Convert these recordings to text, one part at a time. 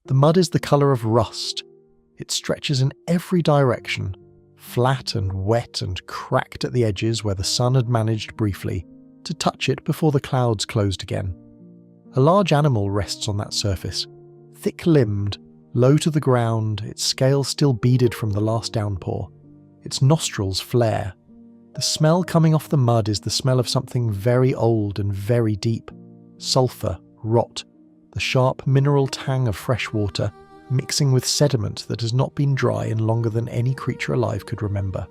The mud is the colour of rust. It stretches in every direction, flat and wet and cracked at the edges where the sun had managed briefly to touch it before the clouds closed again. A large animal rests on that surface, thick-limbed, low to the ground, its scales still beaded from the last downpour. Its nostrils flare. The smell coming off the mud is the smell of something very old and very deep. Sulphur, rot, the sharp mineral tang of fresh water mixing with sediment that has not been dry in longer than any creature alive could remember.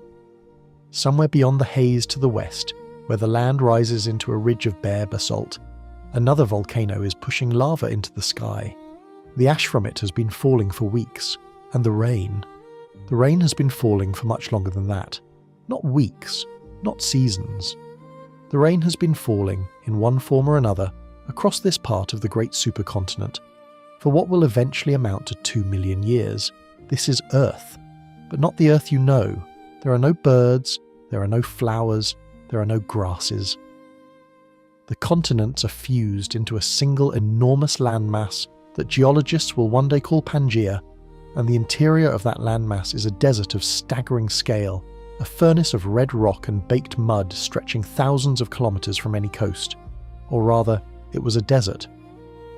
Somewhere beyond the haze to the west, where the land rises into a ridge of bare basalt, another volcano is pushing lava into the sky. The ash from it has been falling for weeks, and the rain has been falling for much longer than that. Not weeks, not seasons. The rain has been falling, in one form or another, across this part of the great supercontinent, for what will eventually amount to 2 million years. This is Earth, but not the Earth you know. There are no birds, there are no flowers, there are no grasses. The continents are fused into a single enormous landmass that geologists will one day call Pangaea, and the interior of that landmass is a desert of staggering scale, a furnace of red rock and baked mud stretching thousands of kilometers from any coast. Or rather, it was a desert.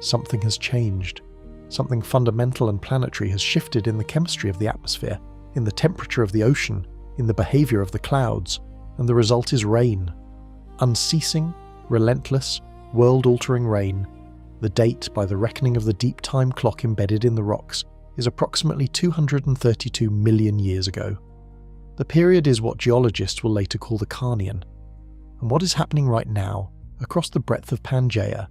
Something has changed. Something fundamental and planetary has shifted in the chemistry of the atmosphere, in the temperature of the ocean, in the behavior of the clouds, and the result is rain. Unceasing, relentless, world-altering rain. The date, by the reckoning of the deep time clock embedded in the rocks, is approximately 232 million years ago. The period is what geologists will later call the Carnian. And what is happening right now, across the breadth of Pangaea,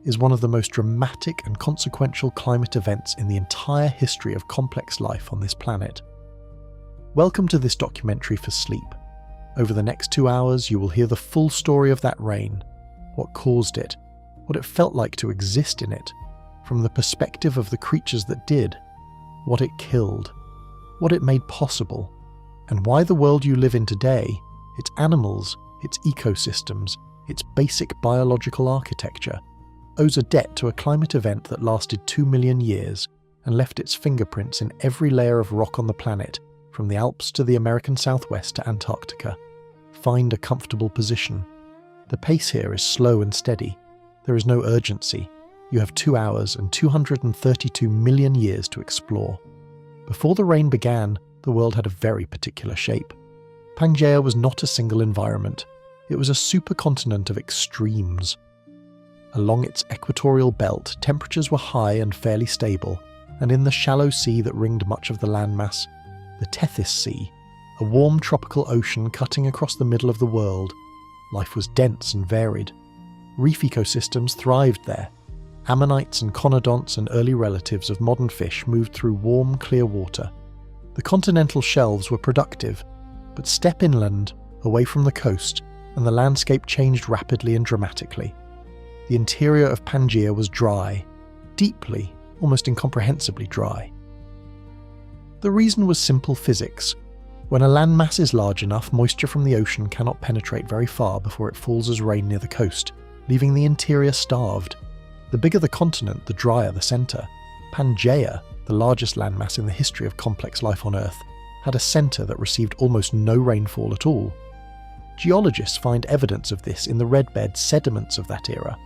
is one of the most dramatic and consequential climate events in the entire history of complex life on this planet. Welcome to this documentary for sleep. Over the next 2 hours, you will hear the full story of that rain, what caused it, what it felt like to exist in it, from the perspective of the creatures that did, what it killed, what it made possible, and why the world you live in today, its animals, its ecosystems, its basic biological architecture, owes a debt to a climate event that lasted 2 million years and left its fingerprints in every layer of rock on the planet, from the Alps to the American Southwest to Antarctica. Find a comfortable position. The pace here is slow and steady. There is no urgency. You have 2 hours and 232 million years to explore. Before the rain began, the world had a very particular shape. Pangaea was not a single environment. It was a supercontinent of extremes. Along its equatorial belt, temperatures were high and fairly stable, and in the shallow sea that ringed much of the landmass, the Tethys Sea, a warm tropical ocean cutting across the middle of the world, life was dense and varied. Reef ecosystems thrived there. Ammonites and conodonts and early relatives of modern fish moved through warm, clear water. The continental shelves were productive, but step inland, away from the coast, and the landscape changed rapidly and dramatically. The interior of Pangaea was dry, deeply, almost incomprehensibly dry. The reason was simple physics. When a landmass is large enough, moisture from the ocean cannot penetrate very far before it falls as rain near the coast, leaving the interior starved. The bigger the continent, the drier the centre. Pangaea, the largest landmass in the history of complex life on Earth, had a centre that received almost no rainfall at all. Geologists find evidence of this in the red bed sediments of that era.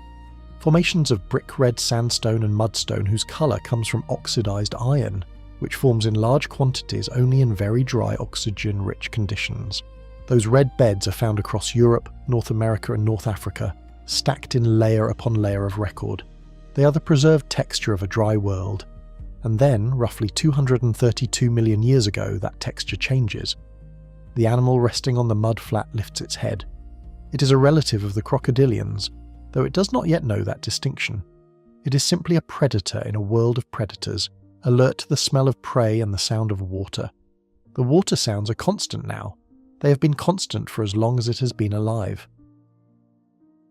Formations of brick-red sandstone and mudstone whose colour comes from oxidised iron, which forms in large quantities only in very dry oxygen-rich conditions. Those red beds are found across Europe, North America and North Africa, stacked in layer upon layer of record. They are the preserved texture of a dry world. And then, roughly 232 million years ago, that texture changes. The animal resting on the mud flat lifts its head. It is a relative of the crocodilians, though it does not yet know that distinction. It is simply a predator in a world of predators, alert to the smell of prey and the sound of water. The water sounds are constant now. They have been constant for as long as it has been alive.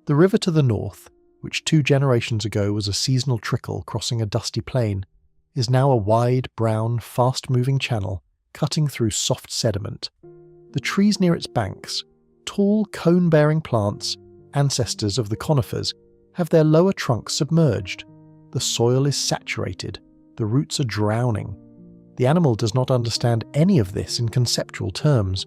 The river to the north, which 2 generations ago was a seasonal trickle crossing a dusty plain, is now a wide, brown, fast-moving channel cutting through soft sediment. The trees near its banks, tall, cone-bearing plants, ancestors of the conifers, have their lower trunks submerged. The soil is saturated. The roots are drowning. The animal does not understand any of this in conceptual terms.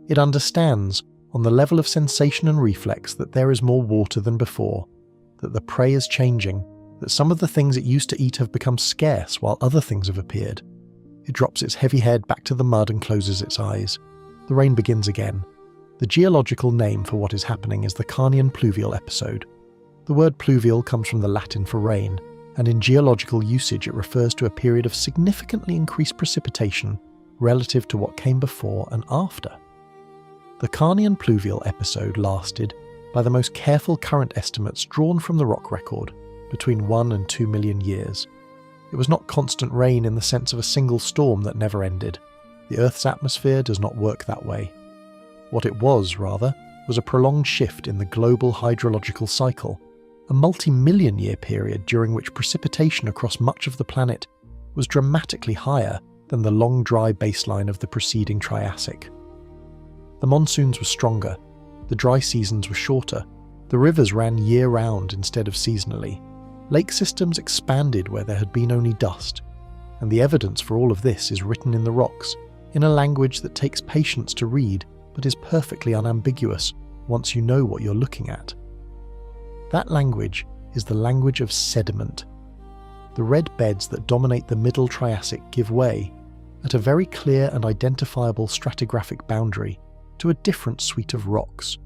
It understands, on the level of sensation and reflex, that there is more water than before, that the prey is changing, that some of the things it used to eat have become scarce while other things have appeared. It drops its heavy head back to the mud and closes its eyes. The rain begins again. The geological name for what is happening is the Carnian pluvial episode. The word pluvial comes from the Latin for rain, and in geological usage it refers to a period of significantly increased precipitation relative to what came before and after. The Carnian pluvial episode lasted, by the most careful current estimates drawn from the rock record, between 1 and 2 million years. It was not constant rain in the sense of a single storm that never ended. The Earth's atmosphere does not work that way. What it was, rather, was a prolonged shift in the global hydrological cycle, a multi-million year period during which precipitation across much of the planet was dramatically higher than the long dry baseline of the preceding Triassic. The monsoons were stronger, the dry seasons were shorter, the rivers ran year-round instead of seasonally, lake systems expanded where there had been only dust, and the evidence for all of this is written in the rocks, in a language that takes patience to read but is perfectly unambiguous once you know what you're looking at. That language is the language of sediment. The red beds that dominate the Middle Triassic give way, at a very clear and identifiable stratigraphic boundary, to a different suite of rocks.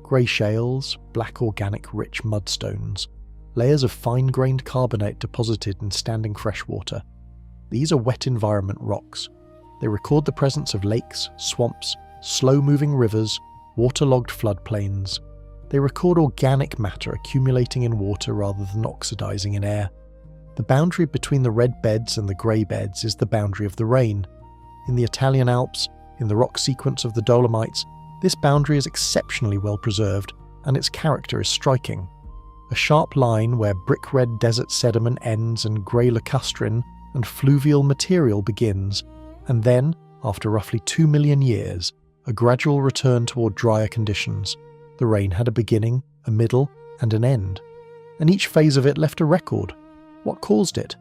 Grey shales, black organic rich mudstones, layers of fine-grained carbonate deposited in standing freshwater. These are wet environment rocks. They record the presence of lakes, swamps, slow-moving rivers, waterlogged floodplains. They record organic matter accumulating in water rather than oxidizing in air. The boundary between the red beds and the grey beds is the boundary of the rain. In the Italian Alps, in the rock sequence of the Dolomites, this boundary is exceptionally well preserved, and its character is striking. A sharp line where brick-red desert sediment ends and grey lacustrine and fluvial material begins, and then, after roughly 2 million years, a gradual return toward drier conditions. The rain had a beginning, a middle, and an end, and each phase of it left a record. What caused it?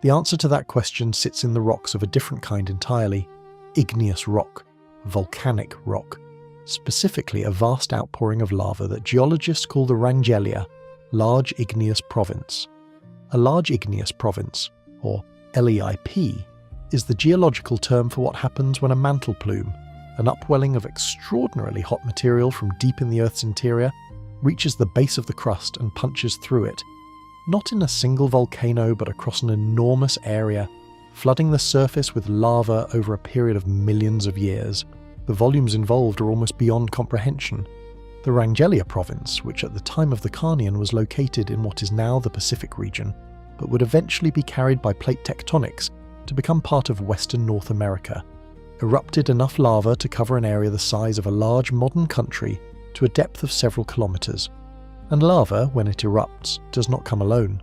The answer to that question sits in the rocks of a different kind entirely: igneous rock, volcanic rock, specifically a vast outpouring of lava that geologists call the Wrangellia, Large Igneous Province. A large igneous province, or LEIP, is the geological term for what happens when a mantle plume, an upwelling of extraordinarily hot material from deep in the Earth's interior, reaches the base of the crust and punches through it, not in a single volcano but across an enormous area, flooding the surface with lava over a period of millions of years. The volumes involved are almost beyond comprehension. The Wrangellia province, which at the time of the Carnian was located in what is now the Pacific region, but would eventually be carried by plate tectonics to become part of Western North America, erupted enough lava to cover an area the size of a large modern country to a depth of several kilometers. And lava, when it erupts, does not come alone.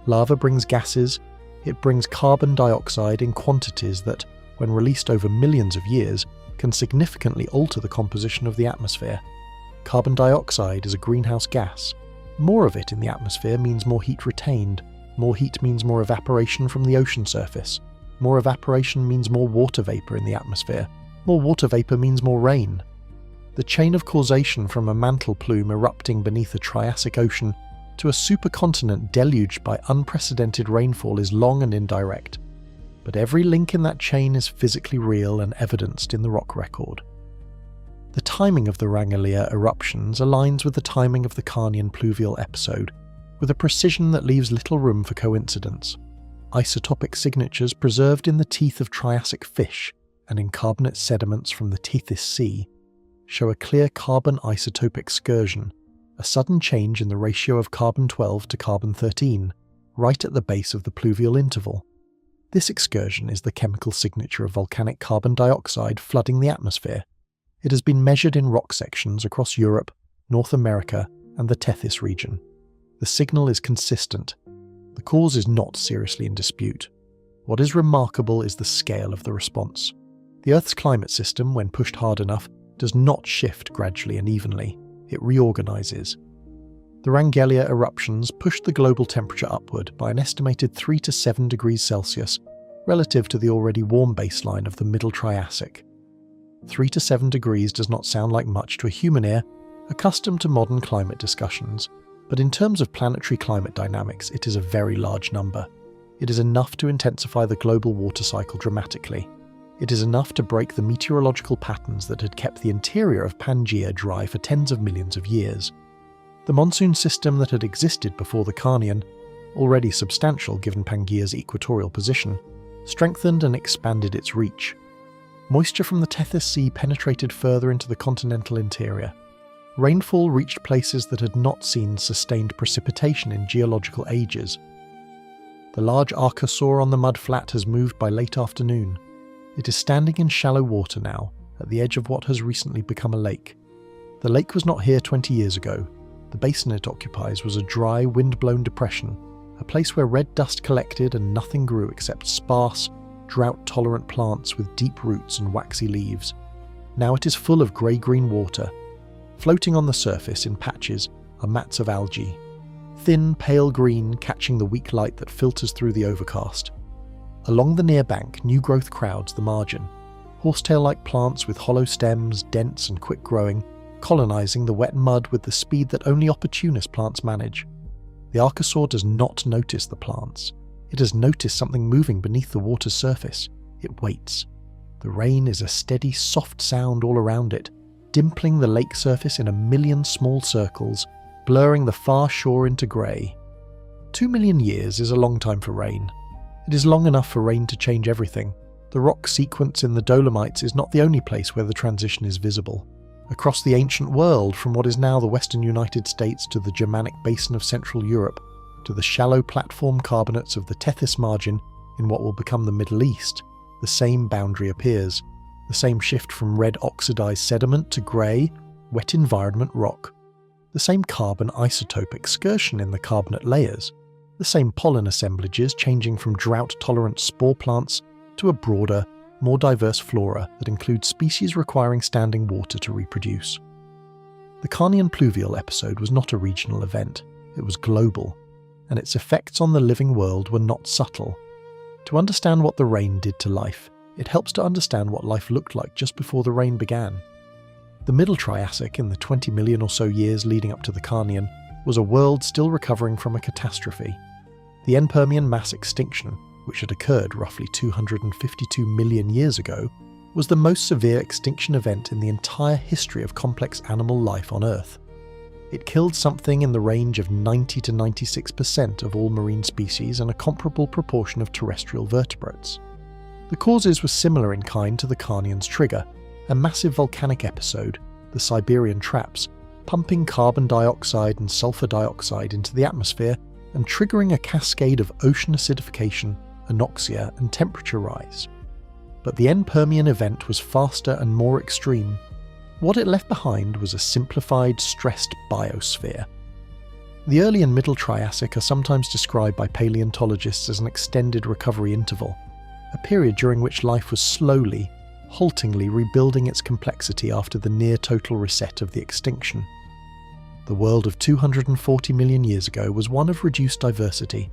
Lava brings gases. It brings carbon dioxide in quantities that, when released over millions of years, can significantly alter the composition of the atmosphere. Carbon dioxide is a greenhouse gas. More of it in the atmosphere means more heat retained. More heat means more evaporation from the ocean surface. More evaporation means more water vapor in the atmosphere. More water vapor means more rain. The chain of causation from a mantle plume erupting beneath a Triassic ocean to a supercontinent deluged by unprecedented rainfall is long and indirect, but every link in that chain is physically real and evidenced in the rock record. The timing of the Wrangellia eruptions aligns with the timing of the Carnian pluvial episode, with a precision that leaves little room for coincidence. Isotopic signatures preserved in the teeth of Triassic fish and in carbonate sediments from the Tethys Sea show a clear carbon isotope excursion, a sudden change in the ratio of carbon-12 to carbon-13, right at the base of the pluvial interval. This excursion is the chemical signature of volcanic carbon dioxide flooding the atmosphere. It has been measured in rock sections across Europe, North America, and the Tethys region. The signal is consistent. The cause is not seriously in dispute. What is remarkable is the scale of the response. The Earth's climate system, when pushed hard enough, does not shift gradually and evenly. It reorganizes. The Rangelia eruptions pushed the global temperature upward by an estimated 3 to 7 degrees Celsius relative to the already warm baseline of the Middle Triassic. 3 to 7 degrees does not sound like much to a human ear accustomed to modern climate discussions, but in terms of planetary climate dynamics, it is a very large number. It is enough to intensify the global water cycle dramatically. It is enough to break the meteorological patterns that had kept the interior of Pangaea dry for tens of millions of years. The monsoon system that had existed before the Carnian, already substantial given Pangaea's equatorial position, strengthened and expanded its reach. Moisture from the Tethys Sea penetrated further into the continental interior. Rainfall reached places that had not seen sustained precipitation in geological ages. The large archosaur on the mudflat has moved by late afternoon. It is standing in shallow water now, at the edge of what has recently become a lake. The lake was not here 20 years ago. The basin it occupies was a dry, wind-blown depression, a place where red dust collected and nothing grew except sparse, drought-tolerant plants with deep roots and waxy leaves. Now it is full of grey-green water. Floating on the surface in patches are mats of algae, thin, pale green, catching the weak light that filters through the overcast. Along the near bank, new growth crowds the margin, horsetail-like plants with hollow stems, dense and quick-growing, colonising the wet mud with the speed that only opportunist plants manage. The archosaur does not notice the plants. It has noticed something moving beneath the water's surface. It waits. The rain is a steady, soft sound all around it, dimpling the lake surface in a million small circles, blurring the far shore into grey. 2 million years is a long time for rain. It is long enough for rain to change everything. The rock sequence in the Dolomites is not the only place where the transition is visible. Across the ancient world, from what is now the western United States to the Germanic basin of Central Europe, to the shallow platform carbonates of the Tethys margin in what will become the Middle East, the same boundary appears. The same shift from red oxidized sediment to grey, wet environment rock. The same carbon isotope excursion in the carbonate layers. The same pollen assemblages changing from drought-tolerant spore plants to a broader, more diverse flora that includes species requiring standing water to reproduce. The Carnian pluvial episode was not a regional event, it was global, and its effects on the living world were not subtle. To understand what the rain did to life, it helps to understand what life looked like just before the rain began. The Middle Triassic, in the 20 million or so years leading up to the Carnian, was a world still recovering from a catastrophe. The End-Permian mass extinction, which had occurred roughly 252 million years ago, was the most severe extinction event in the entire history of complex animal life on Earth. It killed something in the range of 90 to 96% of all marine species and a comparable proportion of terrestrial vertebrates. The causes were similar in kind to the Carnian's trigger, a massive volcanic episode, the Siberian Traps, pumping carbon dioxide and sulfur dioxide into the atmosphere and triggering a cascade of ocean acidification, anoxia and temperature rise. But the End-Permian event was faster and more extreme. What it left behind was a simplified, stressed biosphere. The early and middle Triassic are sometimes described by paleontologists as an extended recovery interval, a period during which life was slowly, haltingly rebuilding its complexity after the near-total reset of the extinction. The world of 240 million years ago was one of reduced diversity,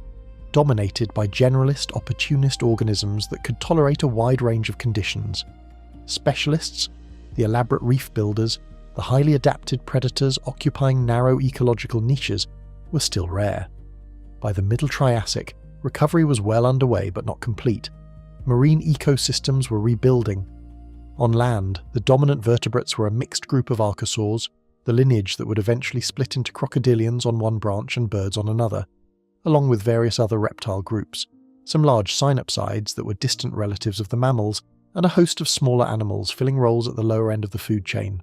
dominated by generalist, opportunist organisms that could tolerate a wide range of conditions. Specialists, the elaborate reef builders, the highly adapted predators occupying narrow ecological niches, were still rare. By the Middle Triassic, recovery was well underway but not complete. Marine ecosystems were rebuilding. On land, the dominant vertebrates were a mixed group of archosaurs, the lineage that would eventually split into crocodilians on one branch and birds on another, along with various other reptile groups, some large synapsids that were distant relatives of the mammals, and a host of smaller animals filling roles at the lower end of the food chain.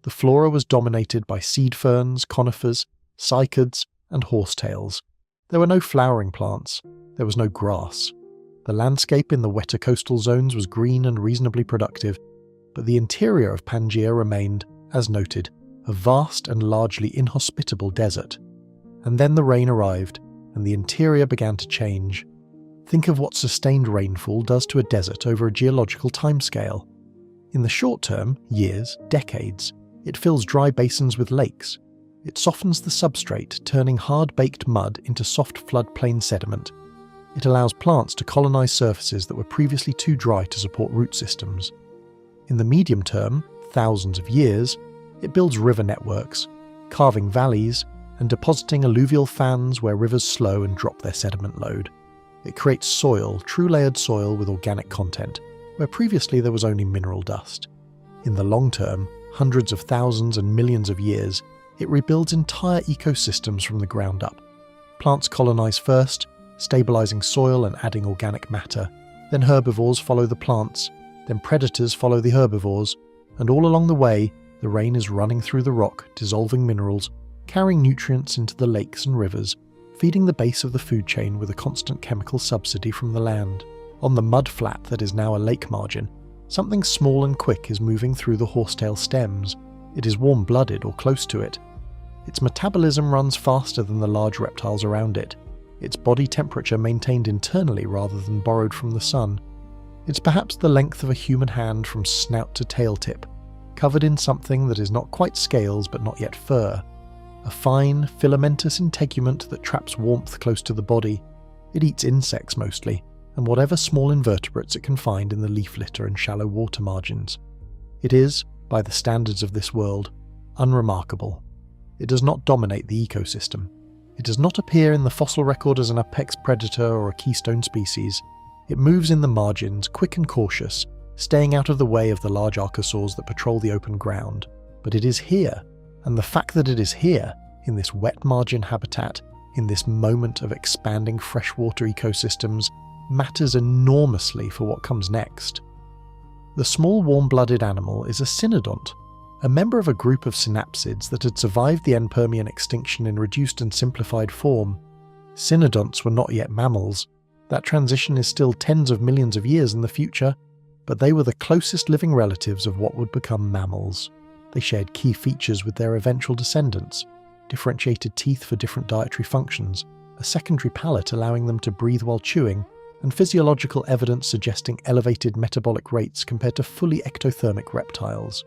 The flora was dominated by seed ferns, conifers, cycads, and horsetails. There were no flowering plants. There was no grass. The landscape in the wetter coastal zones was green and reasonably productive, but the interior of Pangaea remained, as noted, a vast and largely inhospitable desert. And then the rain arrived, and the interior began to change. Think of what sustained rainfall does to a desert over a geological timescale. In the short term, years, decades, it fills dry basins with lakes. It softens the substrate, turning hard-baked mud into soft floodplain sediment. It allows plants to colonize surfaces that were previously too dry to support root systems. In the medium term, thousands of years, it builds river networks, carving valleys and depositing alluvial fans where rivers slow and drop their sediment load. It creates soil, true layered soil with organic content, where previously there was only mineral dust. In the long term, hundreds of thousands and millions of years, it rebuilds entire ecosystems from the ground up. Plants colonize first, stabilizing soil and adding organic matter. Then herbivores follow the plants, then predators follow the herbivores, and all along the way, the rain is running through the rock, dissolving minerals, carrying nutrients into the lakes and rivers, feeding the base of the food chain with a constant chemical subsidy from the land. On the mud flat that is now a lake margin, something small and quick is moving through the horsetail stems. It is warm-blooded or close to it. Its metabolism runs faster than the large reptiles around it. Its body temperature maintained internally rather than borrowed from the sun. It's perhaps the length of a human hand from snout to tail tip, covered in something that is not quite scales but not yet fur. A fine, filamentous integument that traps warmth close to the body. It eats insects mostly, and whatever small invertebrates it can find in the leaf litter and shallow water margins. It is, by the standards of this world, unremarkable. It does not dominate the ecosystem. It does not appear in the fossil record as an apex predator or a keystone species. It moves in the margins, quick and cautious, staying out of the way of the large archosaurs that patrol the open ground. But it is here, and the fact that it is here, in this wet margin habitat, in this moment of expanding freshwater ecosystems, matters enormously for what comes next. The small warm-blooded animal is a cynodont, a member of a group of synapsids that had survived the End-Permian extinction in reduced and simplified form. Cynodonts were not yet mammals. That transition is still tens of millions of years in the future, but they were the closest living relatives of what would become mammals. They shared key features with their eventual descendants: differentiated teeth for different dietary functions, a secondary palate allowing them to breathe while chewing, and physiological evidence suggesting elevated metabolic rates compared to fully ectothermic reptiles.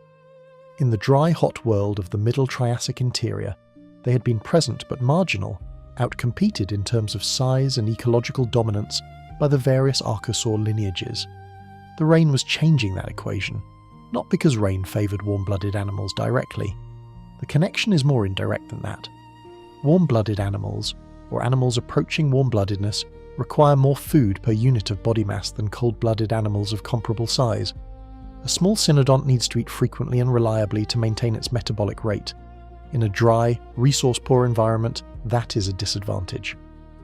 In the dry, hot world of the Middle Triassic interior, they had been present but marginal, outcompeted in terms of size and ecological dominance by the various archosaur lineages. The rain was changing that equation, not because rain favoured warm-blooded animals directly. The connection is more indirect than that. Warm-blooded animals, or animals approaching warm-bloodedness, require more food per unit of body mass than cold-blooded animals of comparable size. A small cynodont needs to eat frequently and reliably to maintain its metabolic rate. In a dry, resource-poor environment, that is a disadvantage.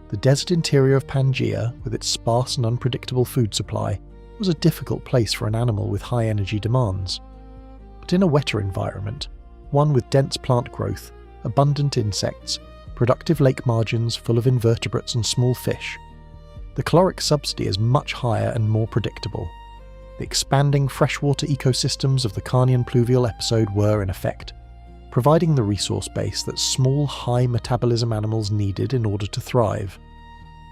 The desert interior of Pangaea, with its sparse and unpredictable food supply, was a difficult place for an animal with high energy demands. But in a wetter environment, one with dense plant growth, abundant insects, productive lake margins full of invertebrates and small fish, the caloric subsidy is much higher and more predictable. The expanding freshwater ecosystems of the Carnian pluvial episode were, in effect, providing the resource base that small, high-metabolism animals needed in order to thrive.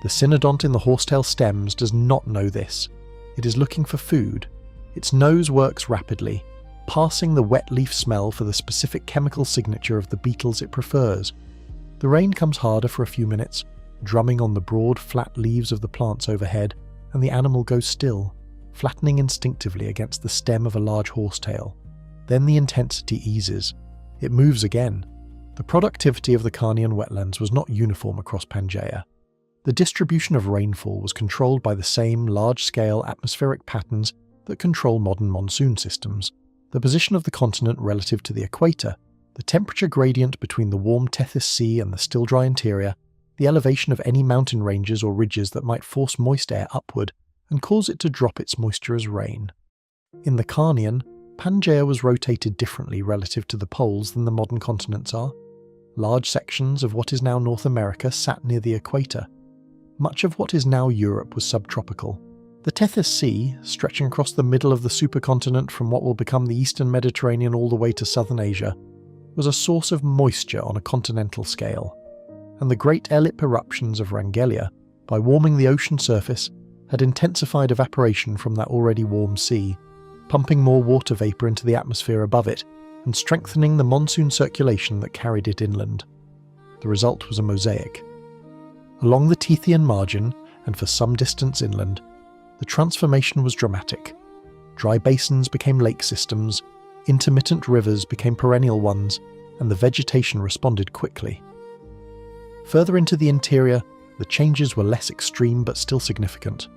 The cynodont in the horsetail stems does not know this. It is looking for food. Its nose works rapidly, passing the wet leaf smell for the specific chemical signature of the beetles it prefers. The rain comes harder for a few minutes, drumming on the broad, flat leaves of the plants overhead, and the animal goes still, flattening instinctively against the stem of a large horsetail. Then the intensity eases. It moves again. The productivity of the Carnian wetlands was not uniform across Pangaea. The distribution of rainfall was controlled by the same large-scale atmospheric patterns that control modern monsoon systems: the position of the continent relative to the equator, the temperature gradient between the warm Tethys Sea and the still dry interior, the elevation of any mountain ranges or ridges that might force moist air upward and cause it to drop its moisture as rain. In the Carnian, Pangaea was rotated differently relative to the poles than the modern continents are. Large sections of what is now North America sat near the equator. Much of what is now Europe was subtropical. The Tethys Sea, stretching across the middle of the supercontinent from what will become the eastern Mediterranean all the way to southern Asia, was a source of moisture on a continental scale. And the great ellip eruptions of Wrangellia, by warming the ocean surface, had intensified evaporation from that already warm sea, pumping more water vapour into the atmosphere above it, and strengthening the monsoon circulation that carried it inland. The result was a mosaic. Along the Tethyan margin, and for some distance inland, the transformation was dramatic. Dry basins became lake systems, intermittent rivers became perennial ones, and the vegetation responded quickly. Further into the interior, the changes were less extreme but still significant.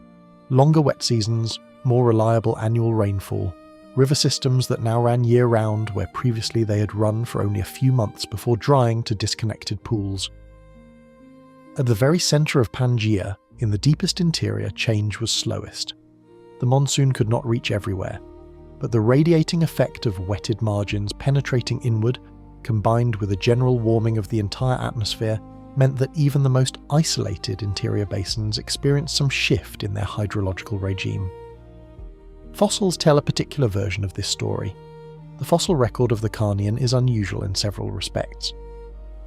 Longer wet seasons, more reliable annual rainfall, river systems that now ran year-round where previously they had run for only a few months before drying to disconnected pools. At the very centre of Pangaea, in the deepest interior, change was slowest. The monsoon could not reach everywhere, but the radiating effect of wetted margins penetrating inward, combined with a general warming of the entire atmosphere, meant that even the most isolated interior basins experienced some shift in their hydrological regime. Fossils tell a particular version of this story. The fossil record of the Carnian is unusual in several respects.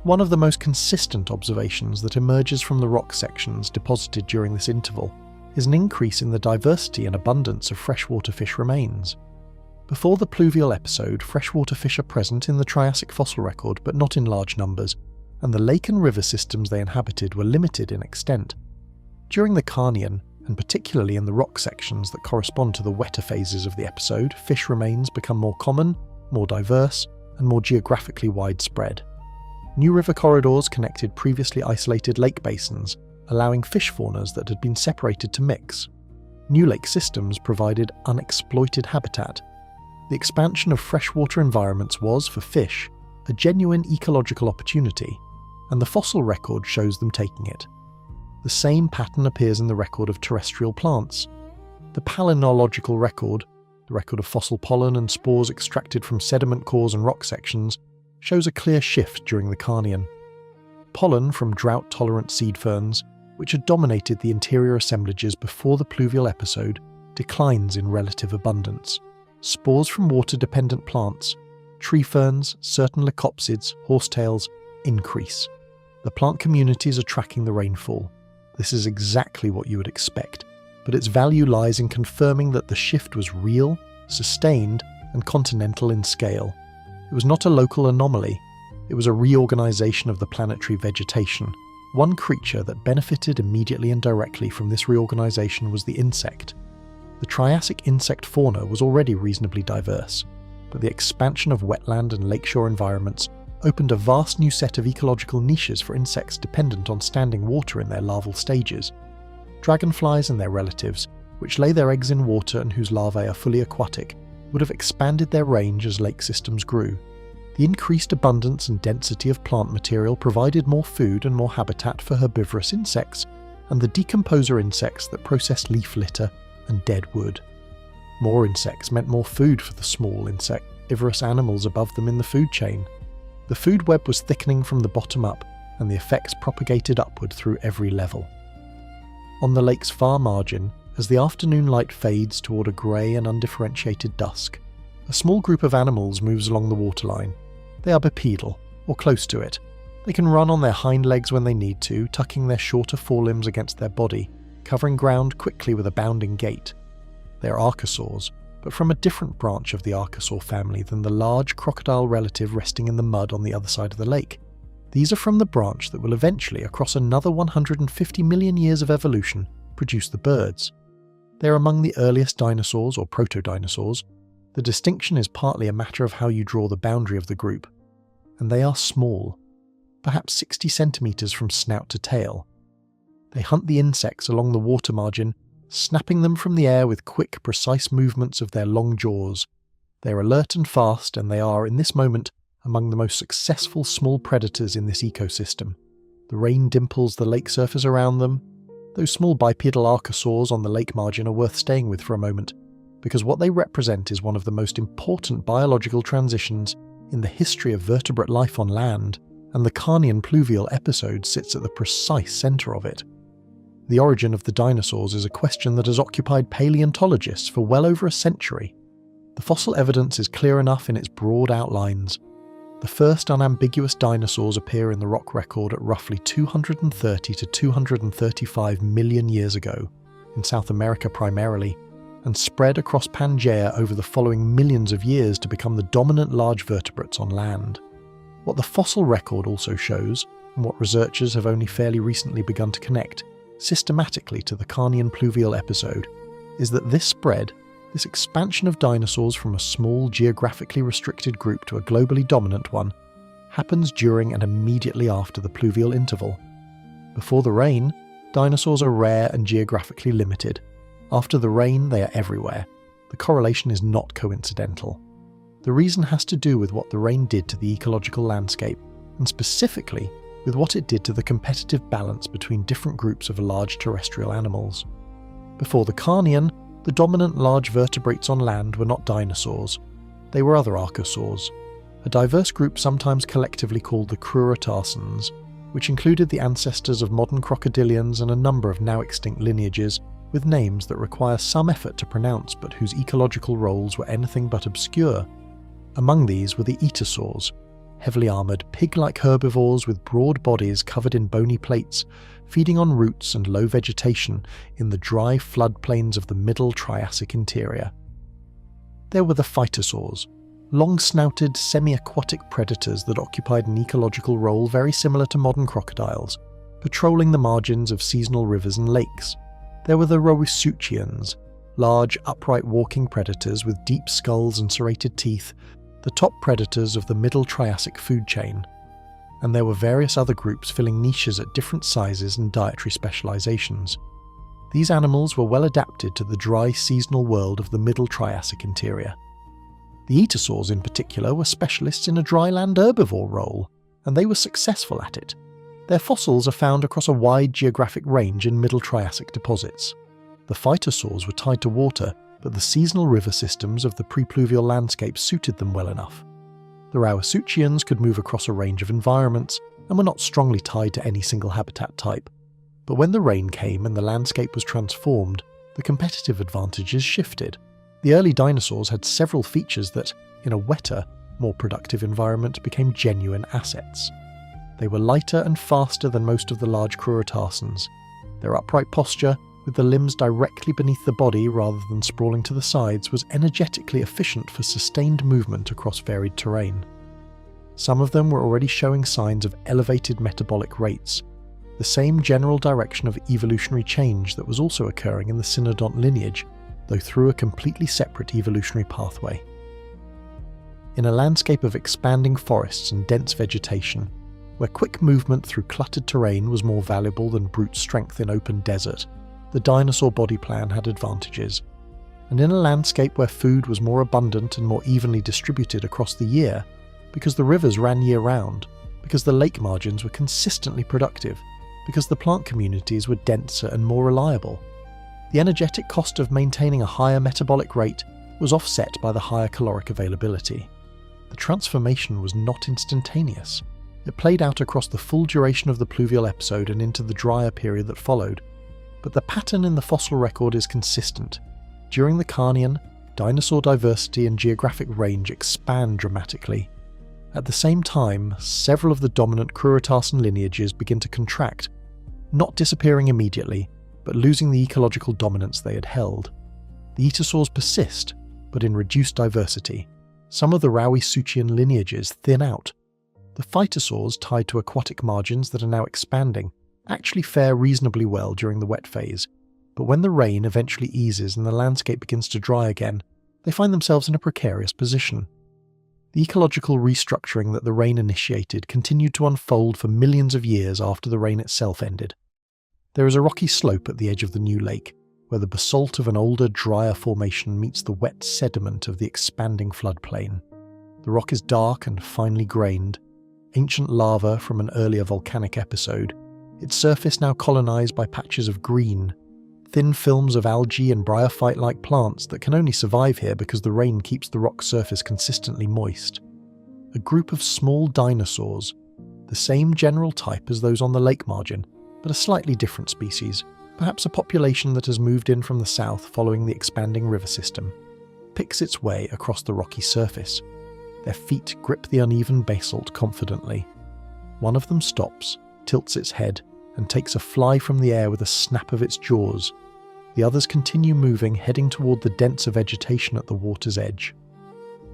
One of the most consistent observations that emerges from the rock sections deposited during this interval is an increase in the diversity and abundance of freshwater fish remains. Before the pluvial episode, freshwater fish are present in the Triassic fossil record, but not in large numbers, and the lake and river systems they inhabited were limited in extent. During the Carnian, and particularly in the rock sections that correspond to the wetter phases of the episode, fish remains become more common, more diverse, and more geographically widespread. New river corridors connected previously isolated lake basins, allowing fish faunas that had been separated to mix. New lake systems provided unexploited habitat. The expansion of freshwater environments was, for fish, a genuine ecological opportunity, and the fossil record shows them taking it. The same pattern appears in the record of terrestrial plants. The palynological record, the record of fossil pollen and spores extracted from sediment cores and rock sections, shows a clear shift during the Carnian. Pollen from drought-tolerant seed ferns, which had dominated the interior assemblages before the pluvial episode, declines in relative abundance. Spores from water-dependent plants, tree ferns, certain leucopsids, horsetails, increase. The plant communities are tracking the rainfall. This is exactly what you would expect, but its value lies in confirming that the shift was real, sustained, and continental in scale. It was not a local anomaly. It was a reorganization of the planetary vegetation. One creature that benefited immediately and directly from this reorganization was the insect. The Triassic insect fauna was already reasonably diverse, but the expansion of wetland and lakeshore environments opened a vast new set of ecological niches for insects dependent on standing water in their larval stages. Dragonflies and their relatives, which lay their eggs in water and whose larvae are fully aquatic, would have expanded their range as lake systems grew. The increased abundance and density of plant material provided more food and more habitat for herbivorous insects, and the decomposer insects that processed leaf litter and dead wood. More insects meant more food for the small insectivorous animals above them in the food chain. The food web was thickening from the bottom up, and the effects propagated upward through every level. On the lake's far margin, as the afternoon light fades toward a grey and undifferentiated dusk, a small group of animals moves along the waterline. They are bipedal, or close to it. They can run on their hind legs when they need to, tucking their shorter forelimbs against their body, covering ground quickly with a bounding gait. They are archosaurs, but from a different branch of the archosaur family than the large crocodile relative resting in the mud on the other side of the lake. These are from the branch that will eventually, across another 150 million years of evolution, produce the birds. They are among the earliest dinosaurs or proto-dinosaurs. The distinction is partly a matter of how you draw the boundary of the group. And they are small, perhaps 60 centimetres from snout to tail. They hunt the insects along the water margin, snapping them from the air with quick, precise movements of their long jaws. They are alert and fast, and they are, in this moment, among the most successful small predators in this ecosystem. The rain dimples the lake surface around them. Those small bipedal archosaurs on the lake margin are worth staying with for a moment, because what they represent is one of the most important biological transitions in the history of vertebrate life on land, and the Carnian pluvial episode sits at the precise centre of it. The origin of the dinosaurs is a question that has occupied paleontologists for well over a century. The fossil evidence is clear enough in its broad outlines. The first unambiguous dinosaurs appear in the rock record at roughly 230 to 235 million years ago, in South America primarily, and spread across Pangaea over the following millions of years to become the dominant large vertebrates on land. What the fossil record also shows, and what researchers have only fairly recently begun to connect systematically to the Carnian pluvial episode, is that this spread, this expansion of dinosaurs from a small geographically restricted group to a globally dominant one, happens during and immediately after the pluvial interval. Before the rain, dinosaurs are rare and geographically limited. After the rain, they are everywhere. The correlation is not coincidental. The reason has to do with what the rain did to the ecological landscape, and specifically with what it did to the competitive balance between different groups of large terrestrial animals. Before the Carnian, the dominant large vertebrates on land were not dinosaurs. They were other archosaurs, a diverse group sometimes collectively called the Crurotarsans, which included the ancestors of modern crocodilians and a number of now extinct lineages with names that require some effort to pronounce but whose ecological roles were anything but obscure. Among these were the Etosaurs, heavily armoured pig-like herbivores with broad bodies covered in bony plates, feeding on roots and low vegetation in the dry floodplains of the Middle Triassic interior. There were the Phytosaurs, long-snouted, semi-aquatic predators that occupied an ecological role very similar to modern crocodiles, patrolling the margins of seasonal rivers and lakes. There were the Rauisuchians, large, upright walking predators with deep skulls and serrated teeth, the top predators of the Middle Triassic food chain. And there were various other groups filling niches at different sizes and dietary specializations. These animals were well adapted to the dry seasonal world of the Middle Triassic interior. The Etosaurs in particular were specialists in a dryland herbivore role, and they were successful at it. Their fossils are found across a wide geographic range in Middle Triassic deposits. The Phytosaurs were tied to water, but the seasonal river systems of the prepluvial landscape suited them well enough. The Rauisuchians could move across a range of environments and were not strongly tied to any single habitat type. But when the rain came and the landscape was transformed, the competitive advantages shifted. The early dinosaurs had several features that, in a wetter, more productive environment, became genuine assets. They were lighter and faster than most of the large Crurotarsans. Their upright posture, with the limbs directly beneath the body rather than sprawling to the sides, was energetically efficient for sustained movement across varied terrain. Some of them were already showing signs of elevated metabolic rates, the same general direction of evolutionary change that was also occurring in the Cynodont lineage, though through a completely separate evolutionary pathway. In a landscape of expanding forests and dense vegetation, where quick movement through cluttered terrain was more valuable than brute strength in open desert, the dinosaur body plan had advantages. And in a landscape where food was more abundant and more evenly distributed across the year, because the rivers ran year-round, because the lake margins were consistently productive, because the plant communities were denser and more reliable, the energetic cost of maintaining a higher metabolic rate was offset by the higher caloric availability. The transformation was not instantaneous. It played out across the full duration of the pluvial episode and into the drier period that followed. But the pattern in the fossil record is consistent. During the Carnian, dinosaur diversity and geographic range expand dramatically. At the same time, several of the dominant Crurotarsan lineages begin to contract, not disappearing immediately, but losing the ecological dominance they had held. The Etosaurs persist, but in reduced diversity. Some of the Rauisuchian lineages thin out. The Phytosaurs, tied to aquatic margins that are now expanding, actually fare reasonably well during the wet phase, but when the rain eventually eases and the landscape begins to dry again, they find themselves in a precarious position. The ecological restructuring that the rain initiated continued to unfold for millions of years after the rain itself ended. There is a rocky slope at the edge of the new lake, where the basalt of an older, drier formation meets the wet sediment of the expanding floodplain. The rock is dark and finely grained, ancient lava from an earlier volcanic episode, its surface now colonized by patches of green, thin films of algae and bryophyte-like plants that can only survive here because the rain keeps the rock surface consistently moist. A group of small dinosaurs, the same general type as those on the lake margin, but a slightly different species, perhaps a population that has moved in from the south following the expanding river system, picks its way across the rocky surface. Their feet grip the uneven basalt confidently. One of them stops, tilts its head, and takes a fly from the air with a snap of its jaws. the others continue moving, heading toward the denser vegetation at the water's edge.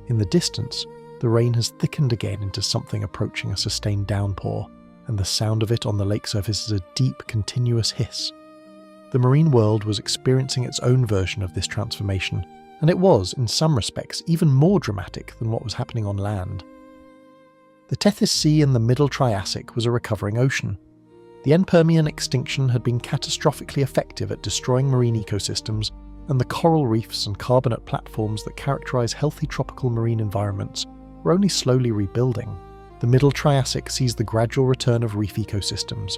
In the distance, the rain has thickened again into something approaching a sustained downpour, and the sound of it on the lake surface is a deep, continuous hiss. The marine world was experiencing its own version of this transformation, and it was, in some respects, even more dramatic than what was happening on land. The Tethys Sea in the Middle Triassic was a recovering ocean. The end-Permian extinction had been catastrophically effective at destroying marine ecosystems, and the coral reefs and carbonate platforms that characterize healthy tropical marine environments were only slowly rebuilding. The Middle Triassic sees the gradual return of reef ecosystems.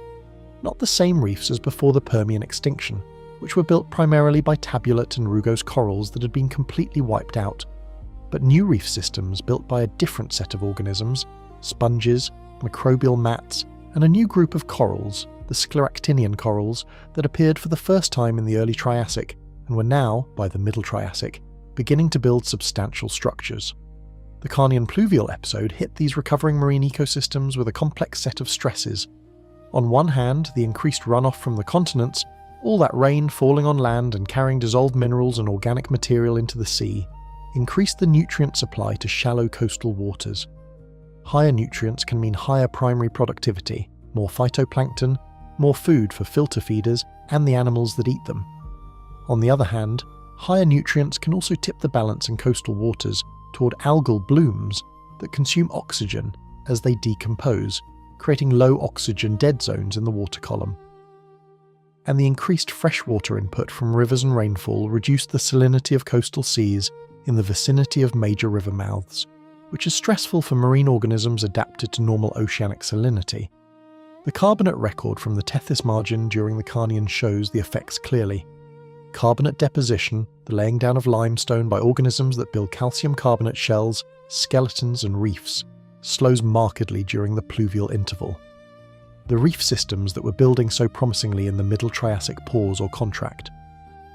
Not the same reefs as before the Permian extinction, which were built primarily by tabulate and rugose corals that had been completely wiped out, but new reef systems built by a different set of organisms, sponges, microbial mats, and a new group of corals, the scleractinian corals, that appeared for the first time in the early Triassic and were now, by the Middle Triassic, beginning to build substantial structures. The Carnian pluvial episode hit these recovering marine ecosystems with a complex set of stresses. On one hand, the increased runoff from the continents, all that rain falling on land and carrying dissolved minerals and organic material into the sea, increased the nutrient supply to shallow coastal waters. Higher nutrients can mean higher primary productivity, more phytoplankton, more food for filter feeders and the animals that eat them. On the other hand, higher nutrients can also tip the balance in coastal waters toward algal blooms that consume oxygen as they decompose, creating low oxygen dead zones in the water column. And the increased freshwater input from rivers and rainfall reduced the salinity of coastal seas in the vicinity of major river mouths, which is stressful for marine organisms adapted to normal oceanic salinity. The carbonate record from the Tethys margin during the Carnian shows the effects clearly. Carbonate deposition, the laying down of limestone by organisms that build calcium carbonate shells, skeletons and reefs, slows markedly during the pluvial interval. The reef systems that were building so promisingly in the Middle Triassic pause or contract.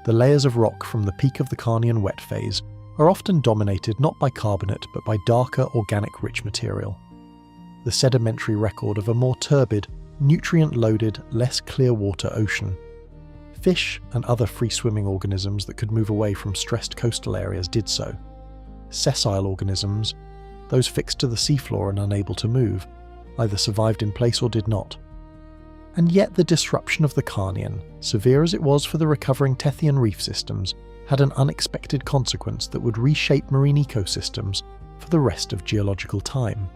The layers of rock from the peak of the Carnian wet phase are often dominated not by carbonate but by darker organic-rich material. The sedimentary record of a more turbid, nutrient-loaded, less clear-water ocean. Fish and other free-swimming organisms that could move away from stressed coastal areas did so. Sessile organisms, those fixed to the seafloor and unable to move, either survived in place or did not. And yet the disruption of the Carnian, severe as it was for the recovering Tethyan reef systems, had an unexpected consequence that would reshape marine ecosystems for the rest of geological time.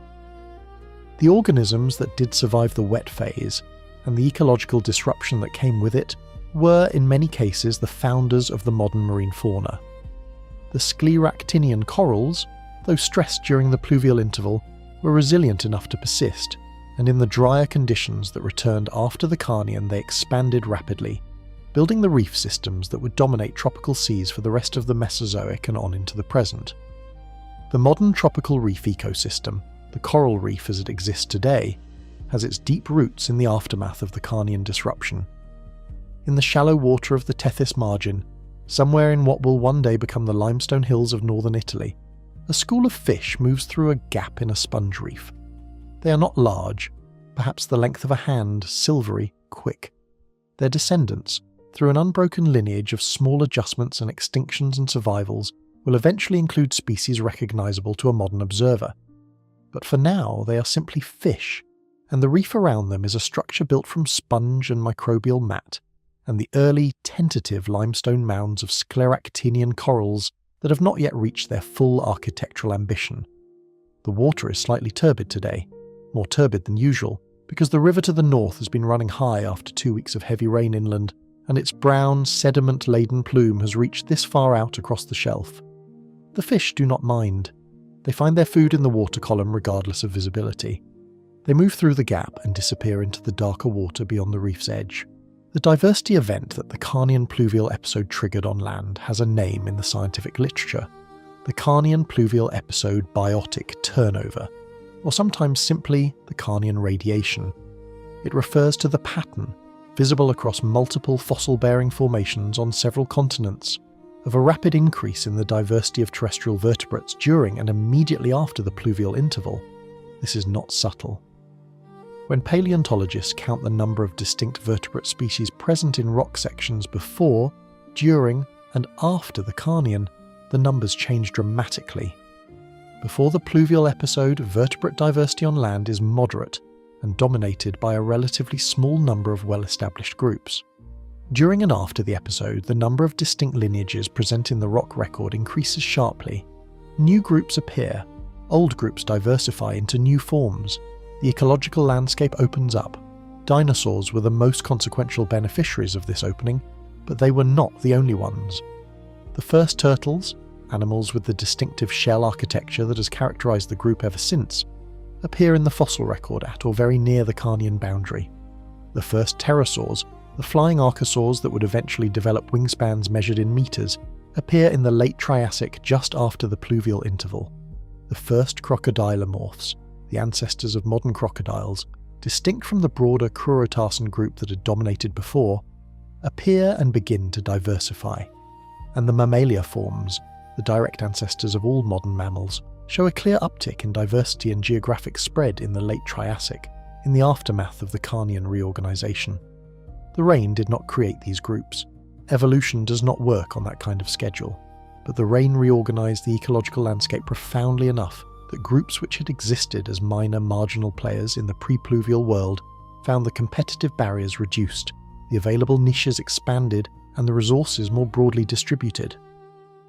The organisms that did survive the wet phase, and the ecological disruption that came with it, were in many cases the founders of the modern marine fauna. The scleractinian corals, though stressed during the pluvial interval, were resilient enough to persist, and in the drier conditions that returned after the Carnian they expanded rapidly, building the reef systems that would dominate tropical seas for the rest of the Mesozoic and on into the present. The modern tropical reef ecosystem, the coral reef as it exists today, has its deep roots in the aftermath of the Carnian disruption. In the shallow water of the Tethys margin, somewhere in what will one day become the limestone hills of northern Italy, a school of fish moves through a gap in a sponge reef. They are not large, perhaps the length of a hand, silvery, quick. Their descendants, through an unbroken lineage of small adjustments and extinctions and survivals, will eventually include species recognizable to a modern observer. But for now, they are simply fish, and the reef around them is a structure built from sponge and microbial mat, and the early, tentative limestone mounds of scleractinian corals that have not yet reached their full architectural ambition. The water is slightly turbid today, more turbid than usual, because the river to the north has been running high after 2 weeks of heavy rain inland, and its brown, sediment-laden plume has reached this far out across the shelf. The fish do not mind. They find their food in the water column regardless of visibility. They move through the gap and disappear into the darker water beyond the reef's edge. The diversity event that the Carnian pluvial episode triggered on land has a name in the scientific literature: the Carnian pluvial episode biotic turnover, or sometimes simply the Carnian radiation. It refers to the pattern, visible across multiple fossil-bearing formations on several continents, of a rapid increase in the diversity of terrestrial vertebrates during and immediately after the pluvial interval. This is not subtle. When paleontologists count the number of distinct vertebrate species present in rock sections before During and after the Carnian, the numbers change dramatically. Before the pluvial episode, vertebrate diversity on land is moderate and dominated by a relatively small number of well-established groups. During and after the episode, the number of distinct lineages present in the rock record increases sharply. New groups appear, old groups diversify into new forms, the ecological landscape opens up. Dinosaurs were the most consequential beneficiaries of this opening, but they were not the only ones. The first turtles, animals with the distinctive shell architecture that has characterized the group ever since, appear in the fossil record at or very near the Carnian boundary. The first pterosaurs, the flying archosaurs that would eventually develop wingspans measured in meters, appear in the late Triassic just after the pluvial interval. The first crocodilomorphs, the ancestors of modern crocodiles, distinct from the broader Crurotarsan group that had dominated before, appear and begin to diversify. And the mammalia forms, the direct ancestors of all modern mammals, show a clear uptick in diversity and geographic spread in the late Triassic, in the aftermath of the Carnian reorganization. The rain did not create these groups. Evolution does not work on that kind of schedule, but the rain reorganized the ecological landscape profoundly enough that groups which had existed as minor marginal players in the pre-pluvial world found the competitive barriers reduced, the available niches expanded, and the resources more broadly distributed.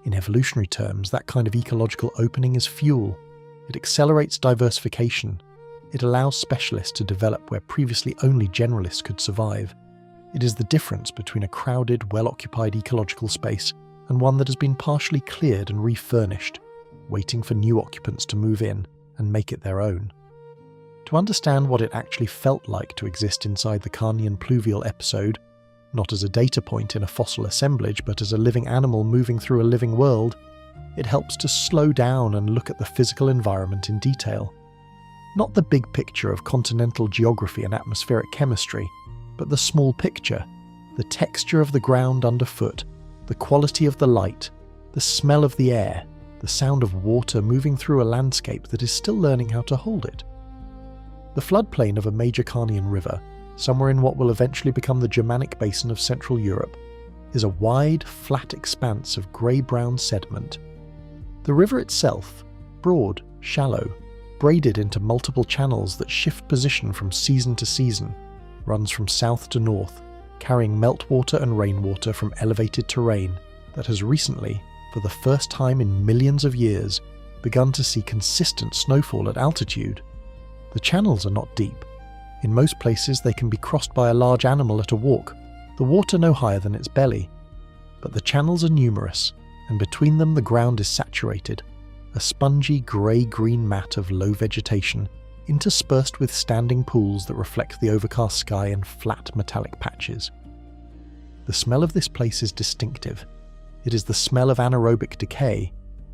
In evolutionary terms, that kind of ecological opening is fuel. It accelerates diversification. It allows specialists to develop where previously only generalists could survive. It is the difference between a crowded, well-occupied ecological space and one that has been partially cleared and refurnished, waiting for new occupants to move in and make it their own. To understand what it actually felt like to exist inside the Carnian pluvial episode, not as a data point in a fossil assemblage but as a living animal moving through a living world, it helps to slow down and look at the physical environment in detail. Not the big picture of continental geography and atmospheric chemistry, but the small picture, the texture of the ground underfoot, the quality of the light, the smell of the air, the sound of water moving through a landscape that is still learning how to hold it. The floodplain of a major Carnian river, somewhere in what will eventually become the Germanic basin of Central Europe, is a wide, flat expanse of grey-brown sediment. The river itself, broad, shallow, braided into multiple channels that shift position from season to season, runs from south to north, carrying meltwater and rainwater from elevated terrain that has recently, for the first time in millions of years, begun to see consistent snowfall at altitude. The channels are not deep. In most places they can be crossed by a large animal at a walk, the water no higher than its belly. But the channels are numerous, and between them the ground is saturated, a spongy grey-green mat of low vegetation, interspersed with standing pools that reflect the overcast sky in flat metallic patches. The smell of this place is distinctive. It is the smell of anaerobic decay,